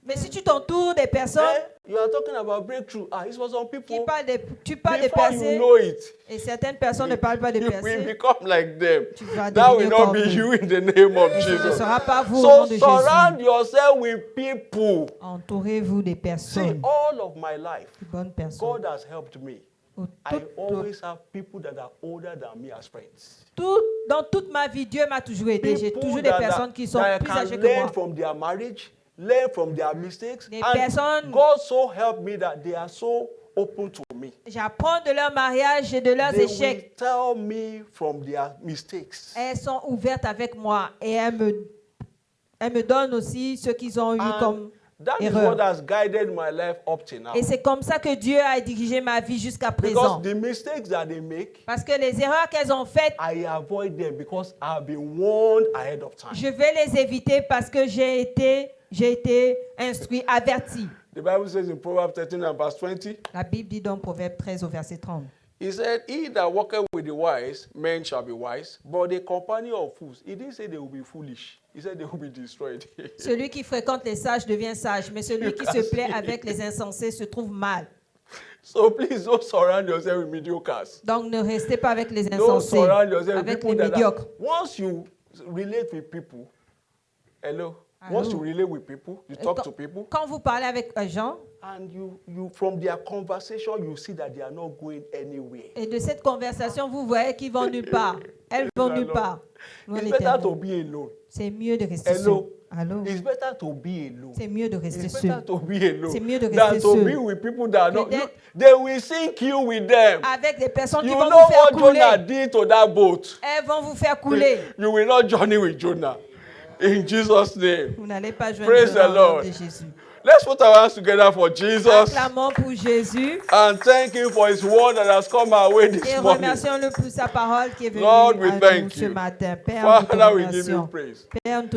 [SPEAKER 1] Mais si tu t'entoures des personnes
[SPEAKER 2] you are talking about breakthrough. It's for some
[SPEAKER 1] qui
[SPEAKER 2] people.
[SPEAKER 1] parlent tu parles des
[SPEAKER 2] Before you
[SPEAKER 1] percées,
[SPEAKER 2] know it,
[SPEAKER 1] et certaines personnes ne parlent pas de
[SPEAKER 2] you will
[SPEAKER 1] percées,
[SPEAKER 2] become like them.
[SPEAKER 1] tu vas
[SPEAKER 2] That will
[SPEAKER 1] devenir
[SPEAKER 2] not
[SPEAKER 1] comme
[SPEAKER 2] be
[SPEAKER 1] eux.
[SPEAKER 2] you in the name of
[SPEAKER 1] Ce ne
[SPEAKER 2] Jesus.
[SPEAKER 1] sera pas vous au
[SPEAKER 2] So
[SPEAKER 1] nom de
[SPEAKER 2] surround
[SPEAKER 1] Jésus.
[SPEAKER 2] yourself with people.
[SPEAKER 1] Entourez-vous des
[SPEAKER 2] See,
[SPEAKER 1] personnes,
[SPEAKER 2] all of my life,
[SPEAKER 1] de bonnes personnes.
[SPEAKER 2] God has helped me.
[SPEAKER 1] Ou
[SPEAKER 2] I
[SPEAKER 1] tout-
[SPEAKER 2] always have people that are older than me as friends.
[SPEAKER 1] dans toute ma vie, Dieu m'a toujours aidé. J'ai
[SPEAKER 2] People
[SPEAKER 1] toujours des
[SPEAKER 2] that
[SPEAKER 1] personnes qui sont
[SPEAKER 2] I
[SPEAKER 1] plus
[SPEAKER 2] can
[SPEAKER 1] âgées que
[SPEAKER 2] learn
[SPEAKER 1] moi.
[SPEAKER 2] from their marriage, learn from their mistakes.
[SPEAKER 1] Des
[SPEAKER 2] And
[SPEAKER 1] personnes-
[SPEAKER 2] God so helped me that they are so open to me.
[SPEAKER 1] J'apprends de leur mariage et de leurs
[SPEAKER 2] They
[SPEAKER 1] échecs.
[SPEAKER 2] will tell me from their mistakes.
[SPEAKER 1] Elles sont ouvertes avec moi et elles me donnent aussi ce qu'ils ont eu comme
[SPEAKER 2] And that is
[SPEAKER 1] erreur.
[SPEAKER 2] what has guided my life up to now.
[SPEAKER 1] Et c'est comme ça que Dieu a dirigé ma vie jusqu'à présent.
[SPEAKER 2] Because the mistakes that they make,
[SPEAKER 1] Parce que les erreurs qu'elles ont faites,
[SPEAKER 2] I avoid them because I have been warned ahead of time.
[SPEAKER 1] je vais les éviter parce que j'ai été instruit, averti.
[SPEAKER 2] The Bible says in Proverbs 13 and verse 20,
[SPEAKER 1] La Bible dit dans Proverbe 13 au verset 30.
[SPEAKER 2] he said, he that walketh with the wise, men shall be wise, but the company of fools, he didn't say they will be foolish. He said they will be destroyed.
[SPEAKER 1] Celui qui fréquente les sages devient sage, mais celui qui se plaît avec les insensés se trouve mal.
[SPEAKER 2] So please don't surround yourself with mediocres.
[SPEAKER 1] Donc ne restez pas avec les
[SPEAKER 2] Don't
[SPEAKER 1] insensés,
[SPEAKER 2] surround yourself with
[SPEAKER 1] avec
[SPEAKER 2] people
[SPEAKER 1] les
[SPEAKER 2] that
[SPEAKER 1] médiocres.
[SPEAKER 2] once you relate with people, hello,
[SPEAKER 1] Hello.
[SPEAKER 2] once you relate with people, you talk
[SPEAKER 1] Quand-
[SPEAKER 2] to people,
[SPEAKER 1] Quand vous parlez avec les gens,
[SPEAKER 2] and you from their conversation, you see that they are not going anywhere.
[SPEAKER 1] et de cette conversation, vous voyez qu'ils vont nulle part. Elles vont nulle part. Loin
[SPEAKER 2] It's
[SPEAKER 1] de
[SPEAKER 2] better
[SPEAKER 1] l'éternel.
[SPEAKER 2] to be alone.
[SPEAKER 1] C'est mieux de rester
[SPEAKER 2] Hello.
[SPEAKER 1] seul. Allô?
[SPEAKER 2] It's better to be alone.
[SPEAKER 1] C'est mieux de rester
[SPEAKER 2] It's better
[SPEAKER 1] seul.
[SPEAKER 2] to be alone
[SPEAKER 1] C'est mieux de
[SPEAKER 2] than
[SPEAKER 1] rester
[SPEAKER 2] to
[SPEAKER 1] seul.
[SPEAKER 2] be with people that are not.
[SPEAKER 1] Peut-être-
[SPEAKER 2] They will sink you with them.
[SPEAKER 1] Avec des personnes
[SPEAKER 2] You
[SPEAKER 1] qui
[SPEAKER 2] know
[SPEAKER 1] vont vous faire
[SPEAKER 2] what Jonah
[SPEAKER 1] couler.
[SPEAKER 2] did to that boat.
[SPEAKER 1] Elles vont vous faire couler.
[SPEAKER 2] You will not journey with Jonah. In Jesus' name.
[SPEAKER 1] Vous n'allez pas joindre
[SPEAKER 2] Praise
[SPEAKER 1] Jonah
[SPEAKER 2] the
[SPEAKER 1] au nom
[SPEAKER 2] Lord.
[SPEAKER 1] de Jésus.
[SPEAKER 2] Let's put our hands together for Jesus
[SPEAKER 1] Acclamons pour Jésus
[SPEAKER 2] and thank Him for His word that has come our way this
[SPEAKER 1] et
[SPEAKER 2] morning.
[SPEAKER 1] remercions-le pour sa parole qui est venue
[SPEAKER 2] Lord, we
[SPEAKER 1] à nous
[SPEAKER 2] thank
[SPEAKER 1] ce
[SPEAKER 2] you.
[SPEAKER 1] matin. Père, nous te
[SPEAKER 2] Father, we give you
[SPEAKER 1] remercions.
[SPEAKER 2] praise.
[SPEAKER 1] Père, nous te